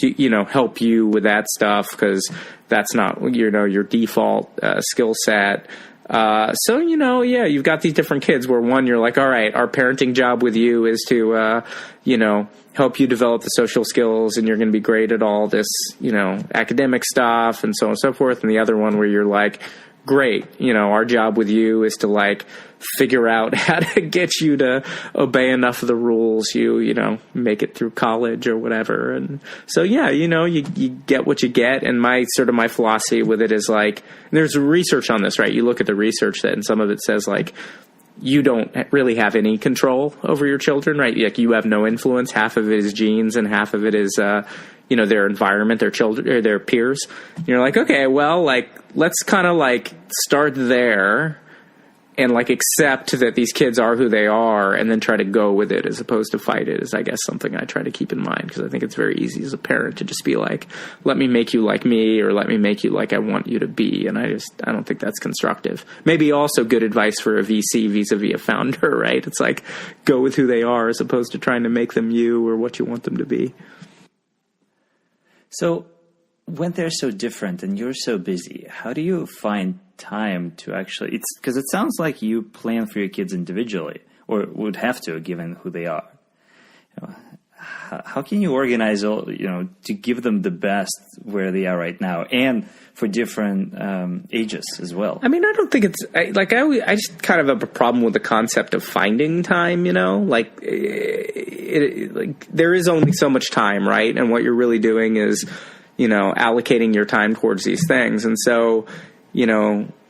[SPEAKER 2] help you with that stuff because that's not, your default skill set. So, you've got these different kids where one, you're like, all right, our parenting job with you is to, help you develop the social skills and you're going to be great at all this, academic stuff and so on and so forth. And the other one where you're like, great, our job with you is to like figure out how to get you to obey enough of the rules, you make it through college or whatever. And so, you get what you get. And my philosophy with it is like, there's research on this, right? You look at the research and some of it says like, you don't really have any control over your children, right? Like you have no influence. Half of it is genes and half of it is, their environment, their children or their peers. And you're like, okay, well, like, let's kind of like start there and like accept that these kids are who they are and then try to go with it as opposed to fight it is, I guess, something I try to keep in mind because I think it's very easy as a parent to just be like, let me make you like me or let me make you like I want you to be. And I don't think that's constructive. Maybe also good advice for a VC vis-a-vis a founder, right? It's like go with who they are as opposed to trying to make them you or what you want them to be.
[SPEAKER 1] So when they're so different and you're so busy, how do you find time to actually, it's because it sounds like you plan for your kids individually or would have to given who they are. How can you organize all, to give them the best where they are right now and for different ages as well?
[SPEAKER 2] I mean, I don't think it's I just kind of have a problem with the concept of finding time, like there is only so much time, right? And what you're really doing is, allocating your time towards these things. And so,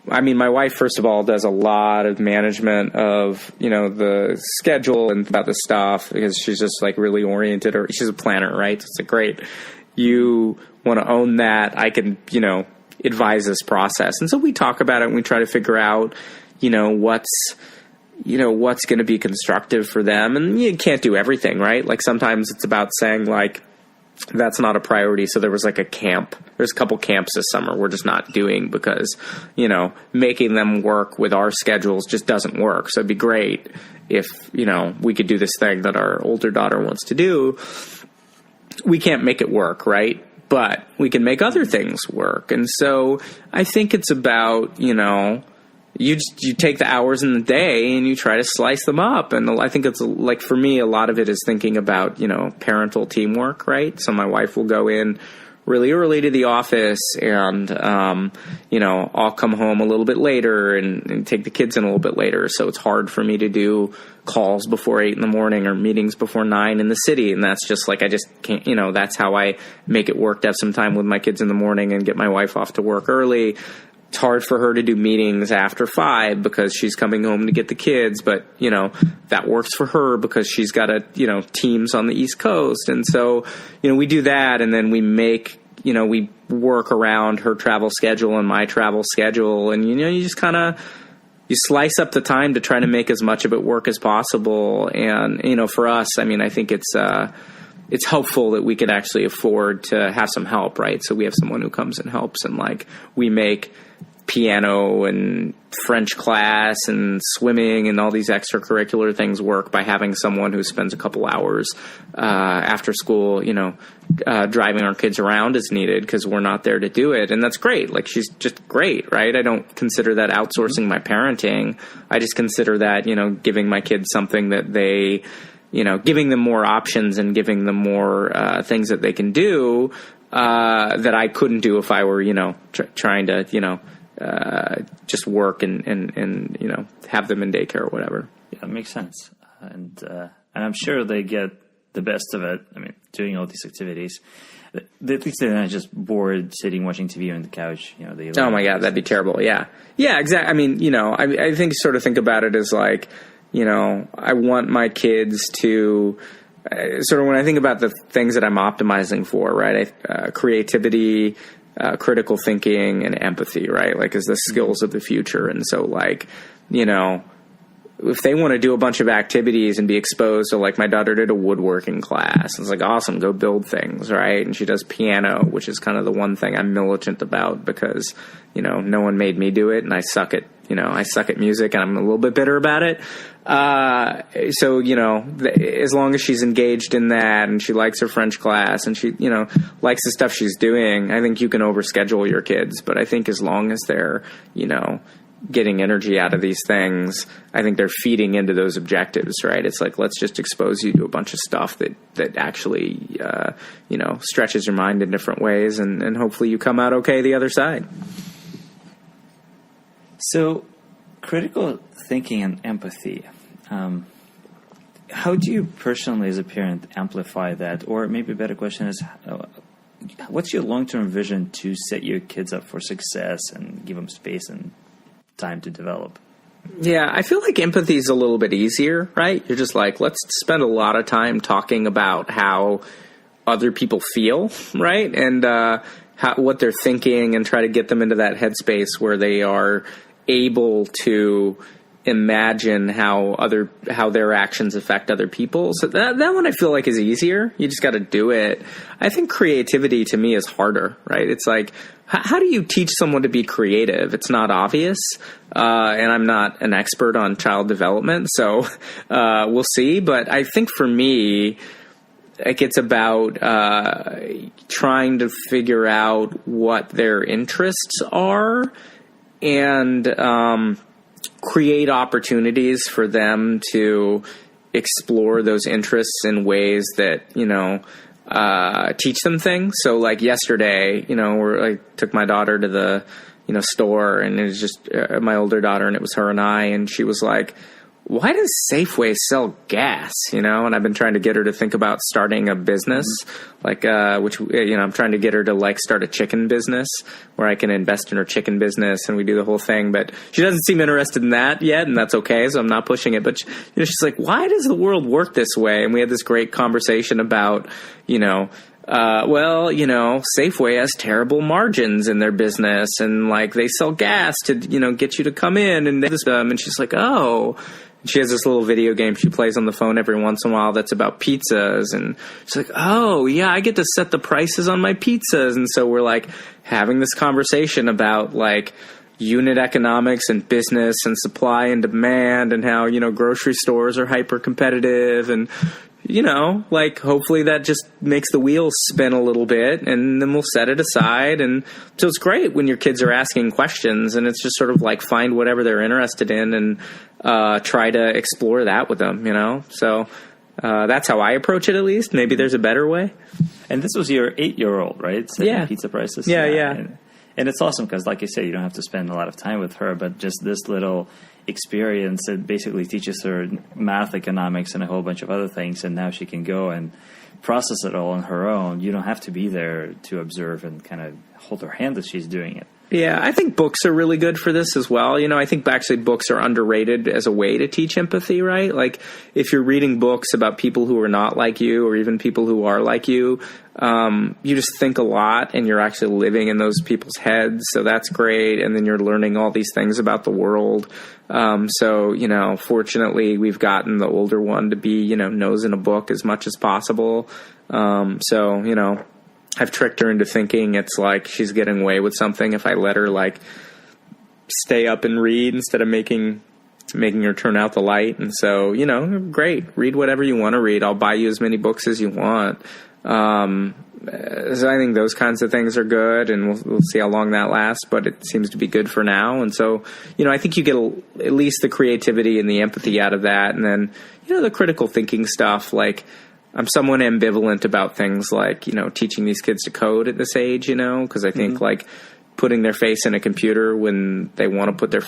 [SPEAKER 2] my wife, first of all, does a lot of management of, the schedule and about the stuff because she's just like really oriented or she's a planner, right? So it's like, great. You want to own that. I can, advise this process. And so we talk about it and we try to figure out, what's going to be constructive for them. And you can't do everything, right? Like sometimes it's about saying like, that's not a priority. So there was like a camp. There's a couple camps this summer we're just not doing because, making them work with our schedules just doesn't work. So it'd be great if, we could do this thing that our older daughter wants to do. We can't make it work, right? But we can make other things work. And so I think it's about, you take the hours in the day and you try to slice them up. And I think it's like, for me, a lot of it is thinking about, parental teamwork, right? So my wife will go in really early to the office and, I'll come home a little bit later and take the kids in a little bit later. So it's hard for me to do calls before 8 a.m. or meetings before 9 in the city. And that's just like, I just can't, that's how I make it work to have some time with my kids in the morning and get my wife off to work early. It's hard for her to do meetings after 5 because she's coming home to get the kids, but, that works for her because she's got teams on the East Coast. And so, we do that and then we make, we work around her travel schedule and my travel schedule. And, you just kind of, you slice up the time to try to make as much of it work as possible. And, for us, I mean, I think it's helpful that we could actually afford to have some help, right? So we have someone who comes and helps, and like we make piano and French class and swimming and all these extracurricular things work by having someone who spends a couple hours after school, driving our kids around as needed, because we're not there to do it. And that's great. Like, she's just great, right? I don't consider that outsourcing my parenting. I just consider that, giving my kids something that they, giving them more options and giving them more things that they can do that I couldn't do if I were, trying to, just work and have them in daycare or whatever.
[SPEAKER 1] Yeah, it makes sense. And I'm sure they get the best of it. I mean, doing all these activities. At least they're not just bored sitting watching TV on the couch.
[SPEAKER 2] Oh my God, that'd be terrible. Yeah. Yeah, exactly. I mean, I think think about it as like, I want my kids to sort of, when I think about the things that I'm optimizing for, right? Creativity, critical thinking, and empathy, right? Like, is the skills of the future. And so, like, if they want to do a bunch of activities and be exposed to, like, my daughter did a woodworking class. It's like, awesome, go build things, right? And she does piano, which is kind of the one thing I'm militant about, because, no one made me do it, and I suck at music, and I'm a little bit bitter about it. So, as long as she's engaged in that and she likes her French class and she, likes the stuff she's doing, I think you can overschedule your kids. But I think as long as they're, getting energy out of these things, I think they're feeding into those objectives, right? It's like, let's just expose you to a bunch of stuff that actually, stretches your mind in different ways, and hopefully you come out okay the other side.
[SPEAKER 1] So, critical thinking and empathy. How do you personally, as a parent, amplify that? Or maybe a better question is, what's your long-term vision to set your kids up for success and give them space and time to develop?
[SPEAKER 2] Yeah, I feel like empathy is a little bit easier, right? You're just like, let's spend a lot of time talking about how other people feel, right? And what they're thinking, and try to get them into that headspace where they are able to imagine how their actions affect other people. So that one I feel like is easier. You just got to do it. I think creativity to me is harder, right? It's like, how do you teach someone to be creative? It's not obvious. And I'm not an expert on child development, so we'll see. But I think for me, like, it's about trying to figure out what their interests are, and create opportunities for them to explore those interests in ways that, teach them things. So, like, yesterday, I took my daughter to the, store, and it was just my older daughter, and it was her and I, and she was like, why does Safeway sell gas? And I've been trying to get her to think about starting a business, like, which, I'm trying to get her to, like, start a chicken business where I can invest in her chicken business, and we do the whole thing. But she doesn't seem interested in that yet, and that's okay. So I'm not pushing it. But, she's like, why does the world work this way? And we had this great conversation about, Safeway has terrible margins in their business, and, like, they sell gas to, get you to come in, and and she's like, oh. She has this little video game she plays on the phone every once in a while that's about pizzas, and she's like, oh, yeah, I get to set the prices on my pizzas. And so we're, like, having this conversation about, like, unit economics and business and supply and demand, and how, grocery stores are hyper competitive, and, like, hopefully that just makes the wheels spin a little bit, and then we'll set it aside. And so it's great when your kids are asking questions, and it's just sort of like, find whatever they're interested in and try to explore that with them, So that's how I approach it, at least. Maybe there's a better way.
[SPEAKER 1] And this was your 8-year-old, right? Setting
[SPEAKER 2] Yeah.
[SPEAKER 1] Pizza prices.
[SPEAKER 2] Yeah.
[SPEAKER 1] And it's awesome because, like you said, you don't have to spend a lot of time with her, but just this little experience that basically teaches her math, economics, and a whole bunch of other things, and now she can go and process it all on her own. You don't have to be there to observe and kind of hold her hand as she's doing it.
[SPEAKER 2] Yeah, I think books are really good for this as well. I think actually books are underrated as a way to teach empathy, right? Like if you're reading books about people who are not like you or even people who are like you, you just think a lot and you're actually living in those people's heads. So that's great. And then you're learning all these things about the world. So, fortunately we've gotten the older one to be, nose in a book as much as possible. So, I've tricked her into thinking it's like she's getting away with something if I let her like stay up and read instead of making her turn out the light. And so, great. Read whatever you want to read. I'll buy you as many books as you want. So I think those kinds of things are good, and we'll see how long that lasts, but it seems to be good for now. And so, I think you get at least the creativity and the empathy out of that. And then, the critical thinking stuff, like, I'm somewhat ambivalent about things like, teaching these kids to code at this age, because I think like putting their face in a computer when they want to put their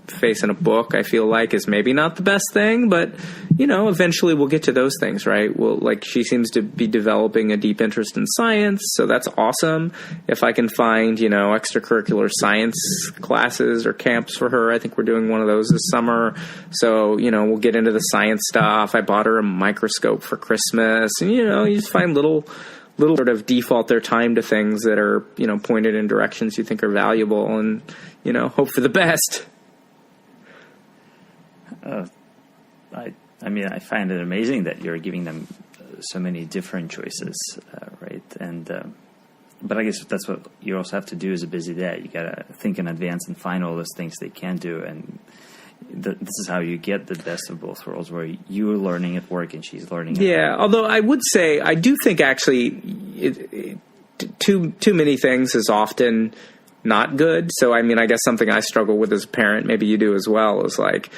[SPEAKER 2] face in a book, I feel like is maybe not the best thing, but eventually we'll get to those things, right? Well, like she seems to be developing a deep interest in science. So that's awesome. If I can find, extracurricular science classes or camps for her, I think we're doing one of those this summer. So, we'll get into the science stuff. I bought her a microscope for Christmas, and, you just find little sort of default their time to things that are, pointed in directions you think are valuable, and, hope for the best.
[SPEAKER 1] I find it amazing that you're giving them so many different choices, right? And but I guess that's what you also have to do as a busy dad. You got to think in advance and find all those things they can do, and this is how you get the best of both worlds, where you're learning at work and she's learning at home.
[SPEAKER 2] Although I would say I do think actually too many things is often not good. So, I guess something I struggle with as a parent, maybe you do as well, is like,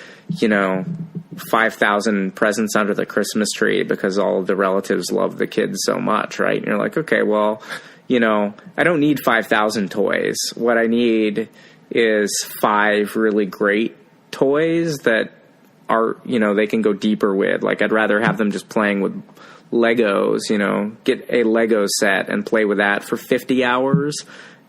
[SPEAKER 2] 5,000 presents under the Christmas tree because all of the relatives love the kids so much, right? And you're like, okay, well, I don't need 5,000 toys. What I need is 5 really great toys that are, they can go deeper with. Like, I'd rather have them just playing with Legos, get a Lego set and play with that for 50 hours,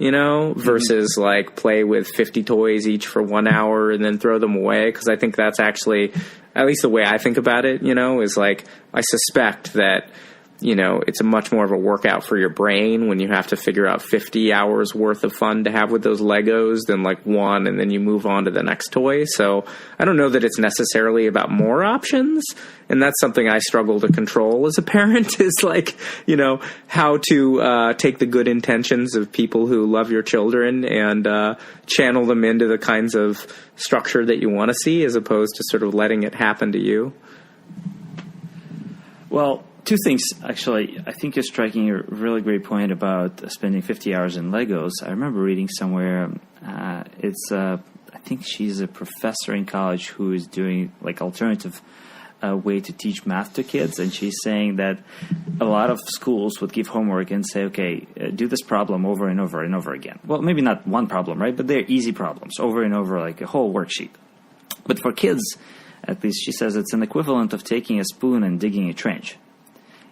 [SPEAKER 2] versus like play with 50 toys each for 1 hour and then throw them away. Cause I think that's actually, at least the way I think about it, is like, I suspect that, it's a much more of a workout for your brain when you have to figure out 50 hours worth of fun to have with those Legos than like one, and then you move on to the next toy. So I don't know that it's necessarily about more options. And that's something I struggle to control as a parent, is like, how to take the good intentions of people who love your children and channel them into the kinds of structure that you want to see, as opposed to sort of letting it happen to you.
[SPEAKER 1] Well, two things, actually. I think you're striking a really great point about spending 50 hours in Legos. I remember reading somewhere, I think she's a professor in college who is doing like alternative way to teach math to kids. And she's saying that a lot of schools would give homework and say, okay, do this problem over and over and over again. Well, maybe not one problem, right? But they're easy problems over and over, like a whole worksheet. But for kids, at least she says, it's an equivalent of taking a spoon and digging a trench.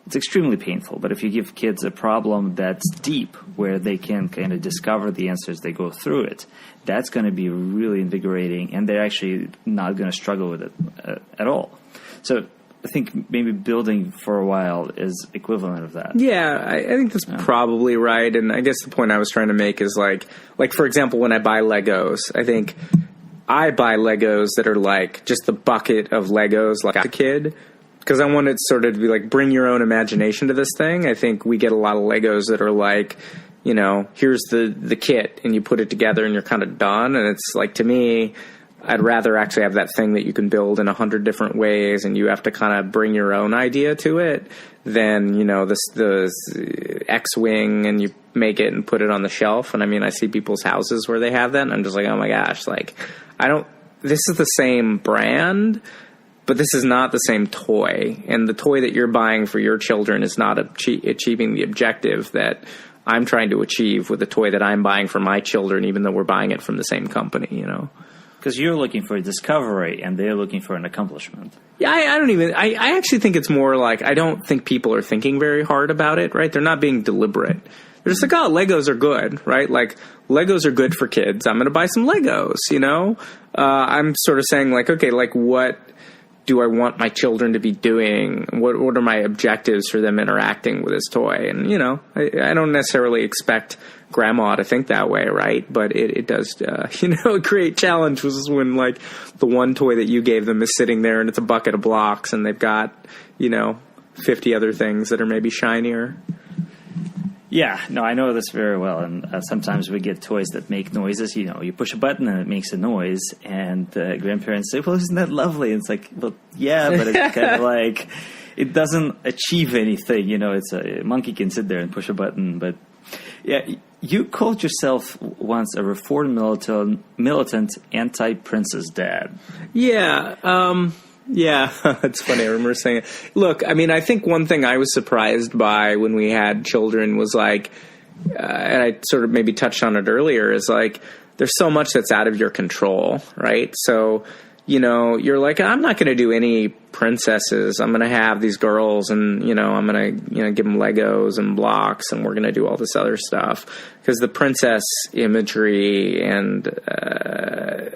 [SPEAKER 1] It's extremely painful, but if you give kids a problem that's deep, where they can kind of discover the answers, they go through it, that's going to be really invigorating, and they're actually not going to struggle with it at all. So I think maybe building for a while is equivalent of that.
[SPEAKER 2] Yeah, I think that's probably right. And I guess the point I was trying to make is like for example, when I buy Legos, I think I buy Legos that are like just the bucket of Legos like a kid. Because I want it sort of to be like, bring your own imagination to this thing. I think we get a lot of Legos that are like, here's the kit, and you put it together and you're kind of done. And it's like, to me, I'd rather actually have that thing that you can build in 100 different ways and you have to kind of bring your own idea to it than, the X-Wing and you make it and put it on the shelf. And I see people's houses where they have that, and I'm just like, oh my gosh, like, this is the same brand, but this is not the same toy, and the toy that you're buying for your children is not achieving the objective that I'm trying to achieve with the toy that I'm buying for my children, even though we're buying it from the same company,
[SPEAKER 1] Because you're looking for a discovery, and they're looking for an accomplishment.
[SPEAKER 2] Yeah, I actually think it's more like, I don't think people are thinking very hard about it, right? They're not being deliberate. They're just like, oh, Legos are good, right? Like, Legos are good for kids. I'm going to buy some Legos, you know? I'm sort of saying, like, okay, like, what do I want my children to be doing? What are my objectives for them interacting with this toy? And, you know, I don't necessarily expect grandma to think that way, right? But it does, you know, create challenges when, like, the one toy that you gave them is sitting there and it's a bucket of blocks and they've got, you know, 50 other things that are maybe shinier.
[SPEAKER 1] Yeah, no, I know this very well. And sometimes we get toys that make noises. You know, you push a button and it makes a noise. And grandparents say, well, isn't that lovely? And it's like, well, yeah, but it's kind of like, it doesn't achieve anything. You know, it's a monkey can sit there and push a button. But yeah, you called yourself once a reformed militant anti-princess dad.
[SPEAKER 2] Yeah, yeah, it's funny. I remember saying it. Look, I mean, I think one thing I was surprised by when we had children was like, and I sort of maybe touched on it earlier, is like, there's so much that's out of your control, right? So, you know, you're like, I'm not going to do any princesses. I'm going to have these girls and, you know, I'm going to, you know, give them Legos and blocks and we're going to do all this other stuff. Because the princess imagery and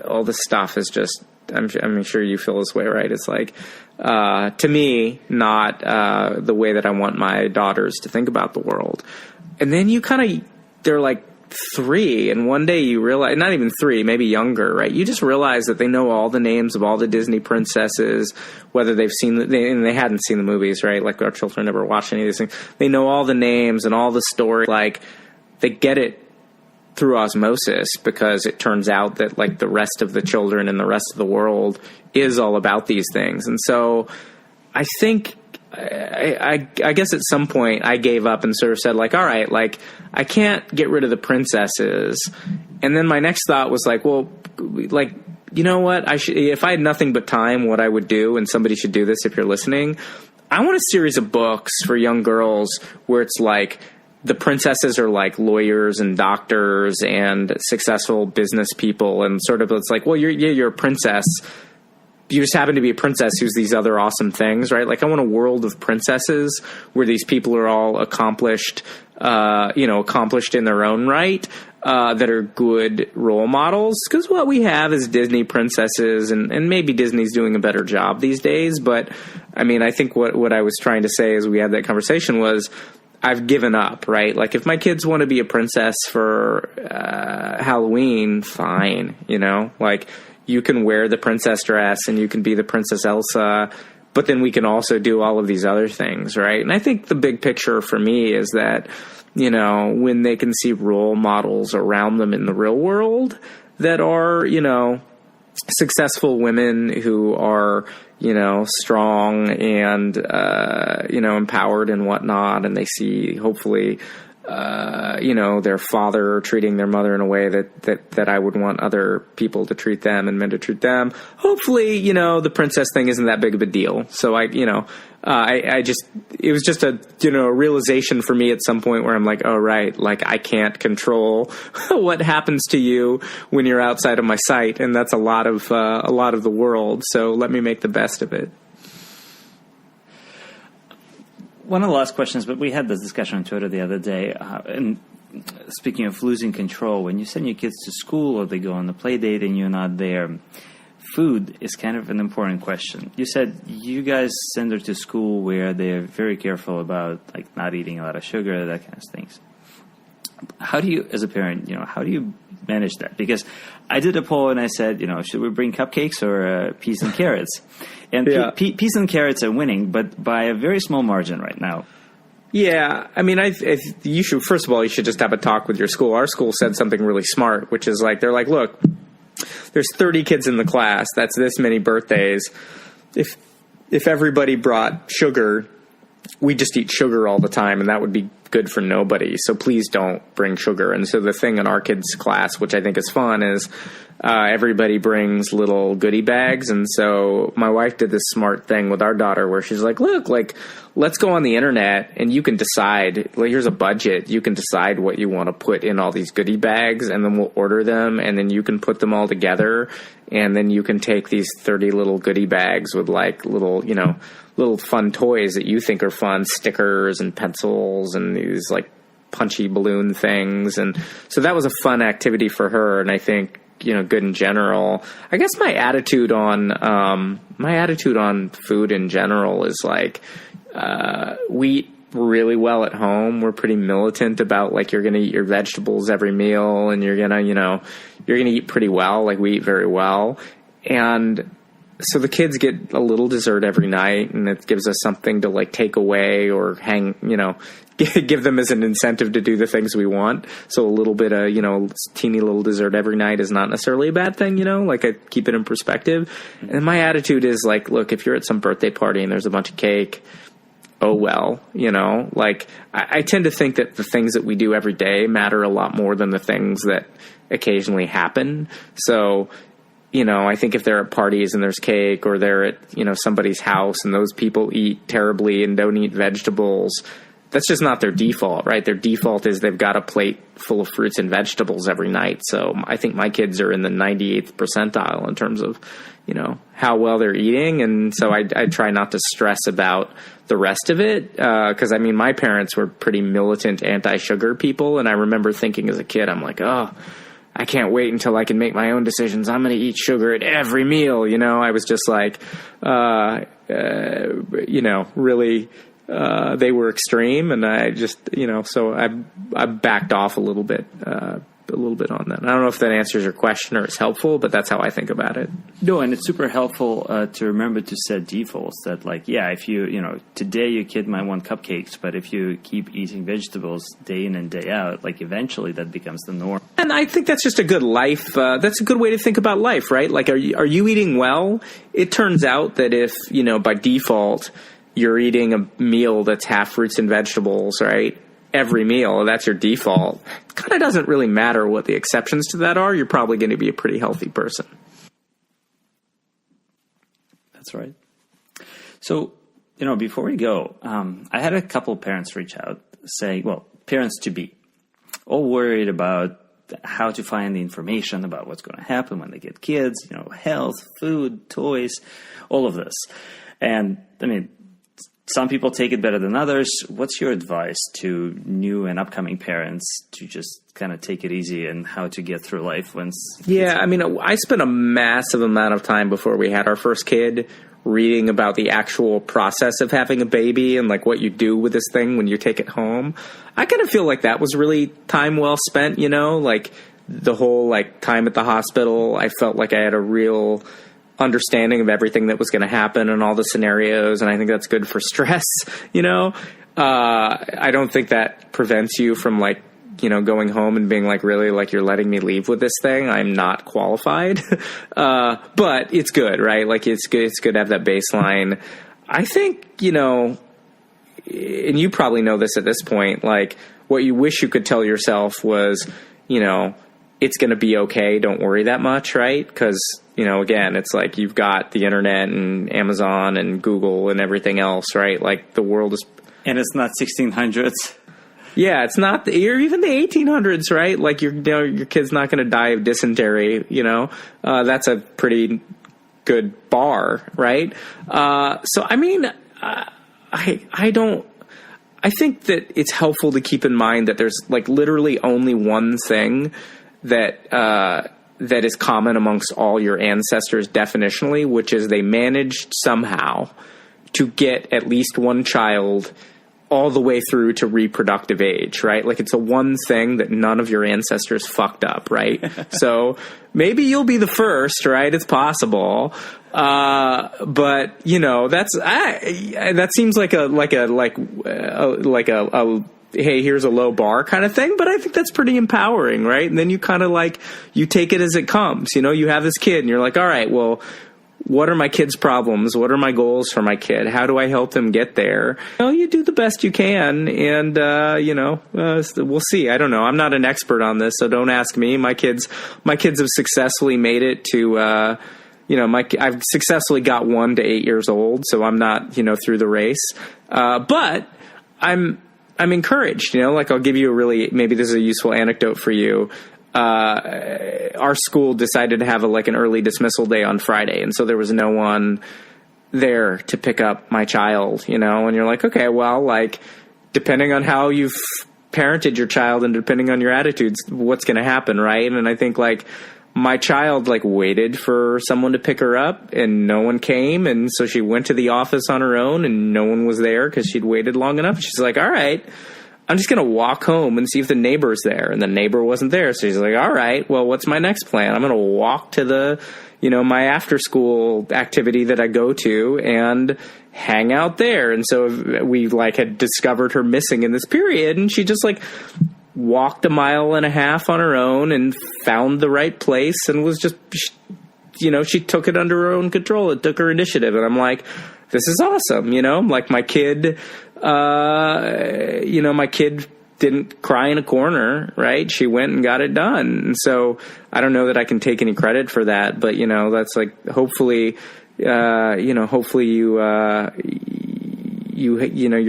[SPEAKER 2] all this stuff is just, I'm sure you feel this way, right? It's like, to me, not the way that I want my daughters to think about the world. And then you kind of, they're like 3, and one day you realize, not even 3, maybe younger, right? You just realize that they know all the names of all the Disney princesses, whether they've seen, and they hadn't seen the movies, right? Like our children never watched any of these things. They know all the names and all the story. Like, they get it through osmosis because it turns out that, like, the rest of the children and the rest of the world is all about these things. And so I think, I guess at some point I gave up and sort of said, like, all right, like, I can't get rid of the princesses. And then my next thought was like, well, like, you know what? If I had nothing but time, what I would do, and somebody should do this if you're listening, I want a series of books for young girls where it's like, the princesses are like lawyers and doctors and successful business people, and sort of, it's like, well, you're a princess. You just happen to be a princess who's these other awesome things, right? Like, I want a world of princesses where these people are all accomplished, accomplished in their own right, that are good role models. Because what we have is Disney princesses, and maybe Disney's doing a better job these days. But I mean, I think what I was trying to say as we had that conversation was, I've given up, right? Like, if my kids want to be a princess for Halloween, fine, you know? Like, you can wear the princess dress and you can be the Princess Elsa, but then we can also do all of these other things, right? And I think the big picture for me is that, you know, when they can see role models around them in the real world that are, you know, successful women who are, you know, strong and, empowered and whatnot. And they see, hopefully, their father treating their mother in a way that I would want other people to treat them and men to treat them. Hopefully, you know, the princess thing isn't that big of a deal. So it was just a realization for me at some point where I'm like, oh, right, like, I can't control what happens to you when you're outside of my sight. And that's a lot of the world. So let me make the best of it.
[SPEAKER 1] One of the last questions, but we had this discussion on Twitter the other day, and speaking of losing control, when you send your kids to school or they go on a play date and you're not there, food is kind of an important question. You said you guys send her to school where they're very careful about, like, not eating a lot of sugar, that kind of things. How do you, as a parent, how do you manage that? Because I did a poll and I said, should we bring cupcakes or peas and carrots? And yeah. Peas and carrots are winning, but by a very small margin right now.
[SPEAKER 2] Yeah, I mean, you should, first of all, you should just have a talk with your school. Our school said something really smart, which is like, they're like, look, there's 30 kids in the class. That's this many birthdays. If everybody brought sugar, we just eat sugar all the time, and that would be good for nobody. So please don't bring sugar. And so the thing in our kids' class, which I think is fun, is everybody brings little goodie bags. And so my wife did this smart thing with our daughter where she's like, look, like, let's go on the internet and you can decide, like, here's a budget. You can decide what you want to put in all these goodie bags, and then we'll order them, and then you can put them all together. And then you can take these 30 little goodie bags with, like, little fun toys that you think are fun, stickers and pencils and these, like, punchy balloon things. And so that was a fun activity for her. And I think, good in general. I guess my attitude on food in general is like, we eat really well at home. We're pretty militant about like, you're going to eat your vegetables every meal, and you're going to, you're going to eat pretty well. Like, we eat very well. And so the kids get a little dessert every night, and it gives us something to like take away or give them as an incentive to do the things we want. So a little bit of, teeny little dessert every night is not necessarily a bad thing, like I keep it in perspective. And my attitude is like, look, if you're at some birthday party and there's a bunch of cake, oh, well, like I tend to think that the things that we do every day matter a lot more than the things that occasionally happen. So, I think if they're at parties and there's cake, or they're at, somebody's house and those people eat terribly and don't eat vegetables, that's just not their default, right? Their default is they've got a plate full of fruits and vegetables every night. So I think my kids are in the 98th percentile in terms of, how well they're eating. And so I try not to stress about the rest of it. Cause my parents were pretty militant anti-sugar people. And I remember thinking as a kid, I'm like, oh, I can't wait until I can make my own decisions. I'm going to eat sugar at every meal. I was just like, really, they were extreme, and I just, so I backed off a little bit on that. I don't know if that answers your question or is helpful, but that's how I think about it.
[SPEAKER 1] No, and it's super helpful to remember to set defaults that, like, yeah, if today your kid might want cupcakes, but if you keep eating vegetables day in and day out, like, eventually that becomes the norm.
[SPEAKER 2] And I think that's just a good life. That's a good way to think about life, right? Like, are you eating well? It turns out that if, by default, you're eating a meal that's half fruits and vegetables, right? Every meal, that's your default. It kind of doesn't really matter what the exceptions to that are. You're probably going to be a pretty healthy person.
[SPEAKER 1] That's right. So, before we go, I had a couple of parents reach out saying, well, parents to be, all worried about how to find the information about what's going to happen when they get kids, health, food, toys, all of this. And some people take it better than others. What's your advice to new and upcoming parents to just kind of take it easy and how to get through life once?
[SPEAKER 2] Yeah, I spent a massive amount of time before we had our first kid reading about the actual process of having a baby and like what you do with this thing when you take it home. I kind of feel like that was really time well spent, like the whole like time at the hospital. I felt like I had a real understanding of everything that was going to happen and all the scenarios. And I think that's good for stress, I don't think that prevents you from like, going home and being like, really, like, you're letting me leave with this thing. I'm not qualified. But it's good, right? Like, it's good to have that baseline. I think, and you probably know this at this point, like, what you wish you could tell yourself was, it's going to be okay. Don't worry that much, right? Because, again, it's like you've got the internet and Amazon and Google and everything else, right? Like, the world is...
[SPEAKER 1] And it's not 1600s.
[SPEAKER 2] Yeah, it's not... Or even the 1800s, right? Like, your kid's not going to die of dysentery, That's a pretty good bar, right? So, I don't... I think that it's helpful to keep in mind that there's, like, literally only one thing that is common amongst all your ancestors definitionally, which is they managed somehow to get at least one child all the way through to reproductive age, right? Like, it's a one thing that none of your ancestors fucked up, right? So maybe you'll be the first, right? It's possible. But that seems like a hey, here's a low bar kind of thing, but I think that's pretty empowering, right? And then you kind of like, you take it as it comes, you have this kid and you're like, all right, well, what are my kid's problems? What are my goals for my kid? How do I help them get there? You do the best you can, and, we'll see. I don't know. I'm not an expert on this, so don't ask me. My kids have successfully made it to, I've successfully got 1 to 8 years old, so I'm not, through the race. But I'm encouraged, like, I'll give you maybe this is a useful anecdote for you. Our school decided to have an early dismissal day on Friday. And so there was no one there to pick up my child, and you're like, okay, well, like, depending on how you've parented your child, and depending on your attitudes, what's going to happen, right? And I think like my child like waited for someone to pick her up, and no one came, and so she went to the office on her own, and no one was there because she'd waited long enough. She's like, all right, I'm just going to walk home and see if the neighbor's there. And the neighbor wasn't there. So she's like, all right, well, what's my next plan? I'm going to walk to the, my after school activity that I go to and hang out there. And so we like had discovered her missing in this period. And she just like walked 1.5 miles on her own and found the right place and was just, she took it under her own control. It took her initiative. And I'm like, this is awesome. Like my kid, my kid didn't cry in a corner, right? She went and got it done. And so I don't know that I can take any credit for that, but that's like, hopefully your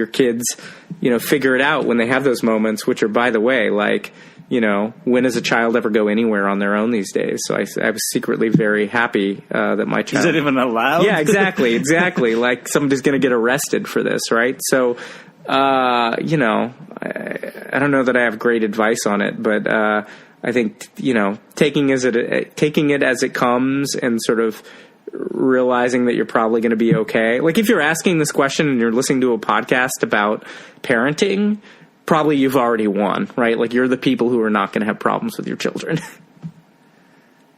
[SPEAKER 2] kids, figure it out when they have those moments, which are, by the way, like, when does a child ever go anywhere on their own these days? So I was secretly very happy that my child...
[SPEAKER 1] Is it even allowed?
[SPEAKER 2] Yeah, exactly. Like somebody's going to get arrested for this, right? So, I don't know that I have great advice on it, but I think, taking it as it comes and sort of realizing that you're probably going to be okay. Like if you're asking this question and you're listening to a podcast about parenting, probably you've already won, right? Like you're the people who are not going to have problems with your children.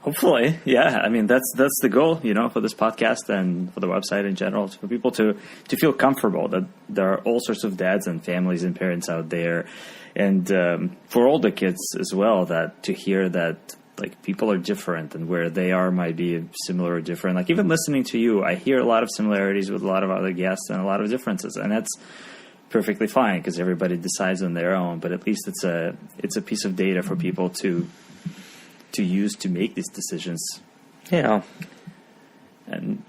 [SPEAKER 1] Hopefully. Yeah. I mean, that's the goal, for this podcast and for the website in general, for people to feel comfortable that there are all sorts of dads and families and parents out there. And for all the kids as well, that to hear that like people are different and where they are might be similar or different. Like even listening to you, I hear a lot of similarities with a lot of other guests and a lot of differences. And that's perfectly fine because everybody decides on their own, but at least it's a piece of data for people to use to make these decisions.
[SPEAKER 2] Yeah.
[SPEAKER 1] And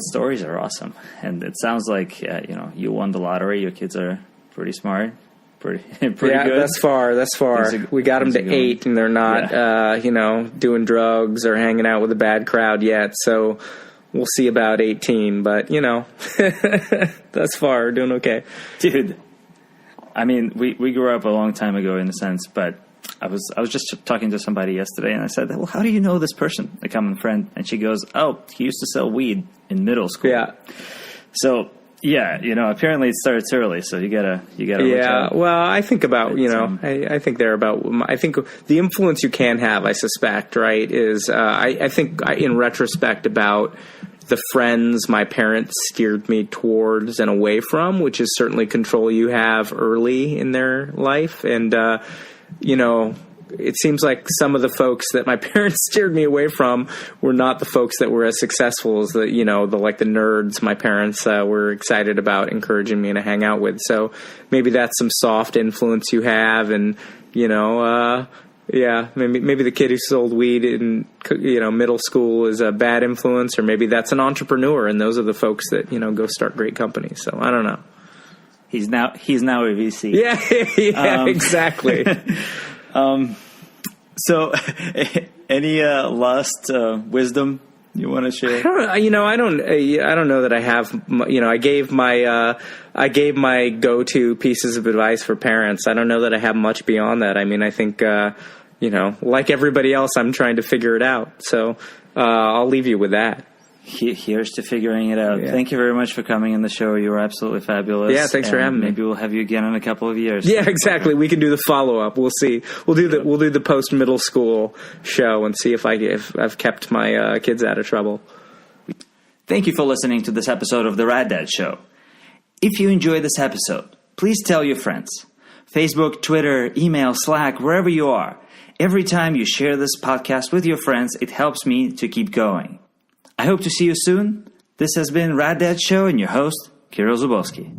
[SPEAKER 1] stories are awesome. And it sounds like, you won the lottery. Your kids are pretty smart, pretty good.
[SPEAKER 2] That's far. We got them to 8 and they're not, doing drugs or hanging out with a bad crowd yet. So we'll see about 18, but thus far, we're doing okay.
[SPEAKER 1] Dude, I mean, we grew up a long time ago in a sense, but I was just talking to somebody yesterday and I said, well, how do you know this person, a common friend? And she goes, oh, he used to sell weed in middle school.
[SPEAKER 2] Yeah.
[SPEAKER 1] So yeah, apparently it starts early, so you gotta.
[SPEAKER 2] Yeah, well, I think about, I think they're about. I think the influence you can have, I suspect, right, is I think in retrospect about the friends my parents steered me towards and away from, which is certainly control you have early in their life, and it seems like some of the folks that my parents steered me away from were not the folks that were as successful as the nerds my parents were excited about encouraging me to hang out with. So maybe that's some soft influence you have. And, maybe the kid who sold weed in, middle school is a bad influence, or maybe that's an entrepreneur. And those are the folks that, go start great companies. So I don't know.
[SPEAKER 1] He's now a VC.
[SPEAKER 2] Yeah, exactly.
[SPEAKER 1] So any last wisdom you want to share?
[SPEAKER 2] I don't know that I have, I gave my go-to pieces of advice for parents. I don't know that I have much beyond that. I mean, I think, like everybody else, I'm trying to figure it out. So, I'll leave you with that.
[SPEAKER 1] Here's to figuring it out. Yeah. Thank you very much for coming on the show. You were absolutely fabulous.
[SPEAKER 2] Yeah, thanks for having me.
[SPEAKER 1] Maybe we'll have you again in a couple of years.
[SPEAKER 2] Yeah, exactly. We can do the follow up. We'll see. We'll do the post middle school show and see if I've kept my kids out of trouble.
[SPEAKER 1] Thank you for listening to this episode of the Rad Dad Show. If you enjoyed this episode, please tell your friends. Facebook, Twitter, email, Slack, wherever you are. Every time you share this podcast with your friends, it helps me to keep going. I hope to see you soon. This has been Rad Dad Show and your host, Kirill Zubovsky.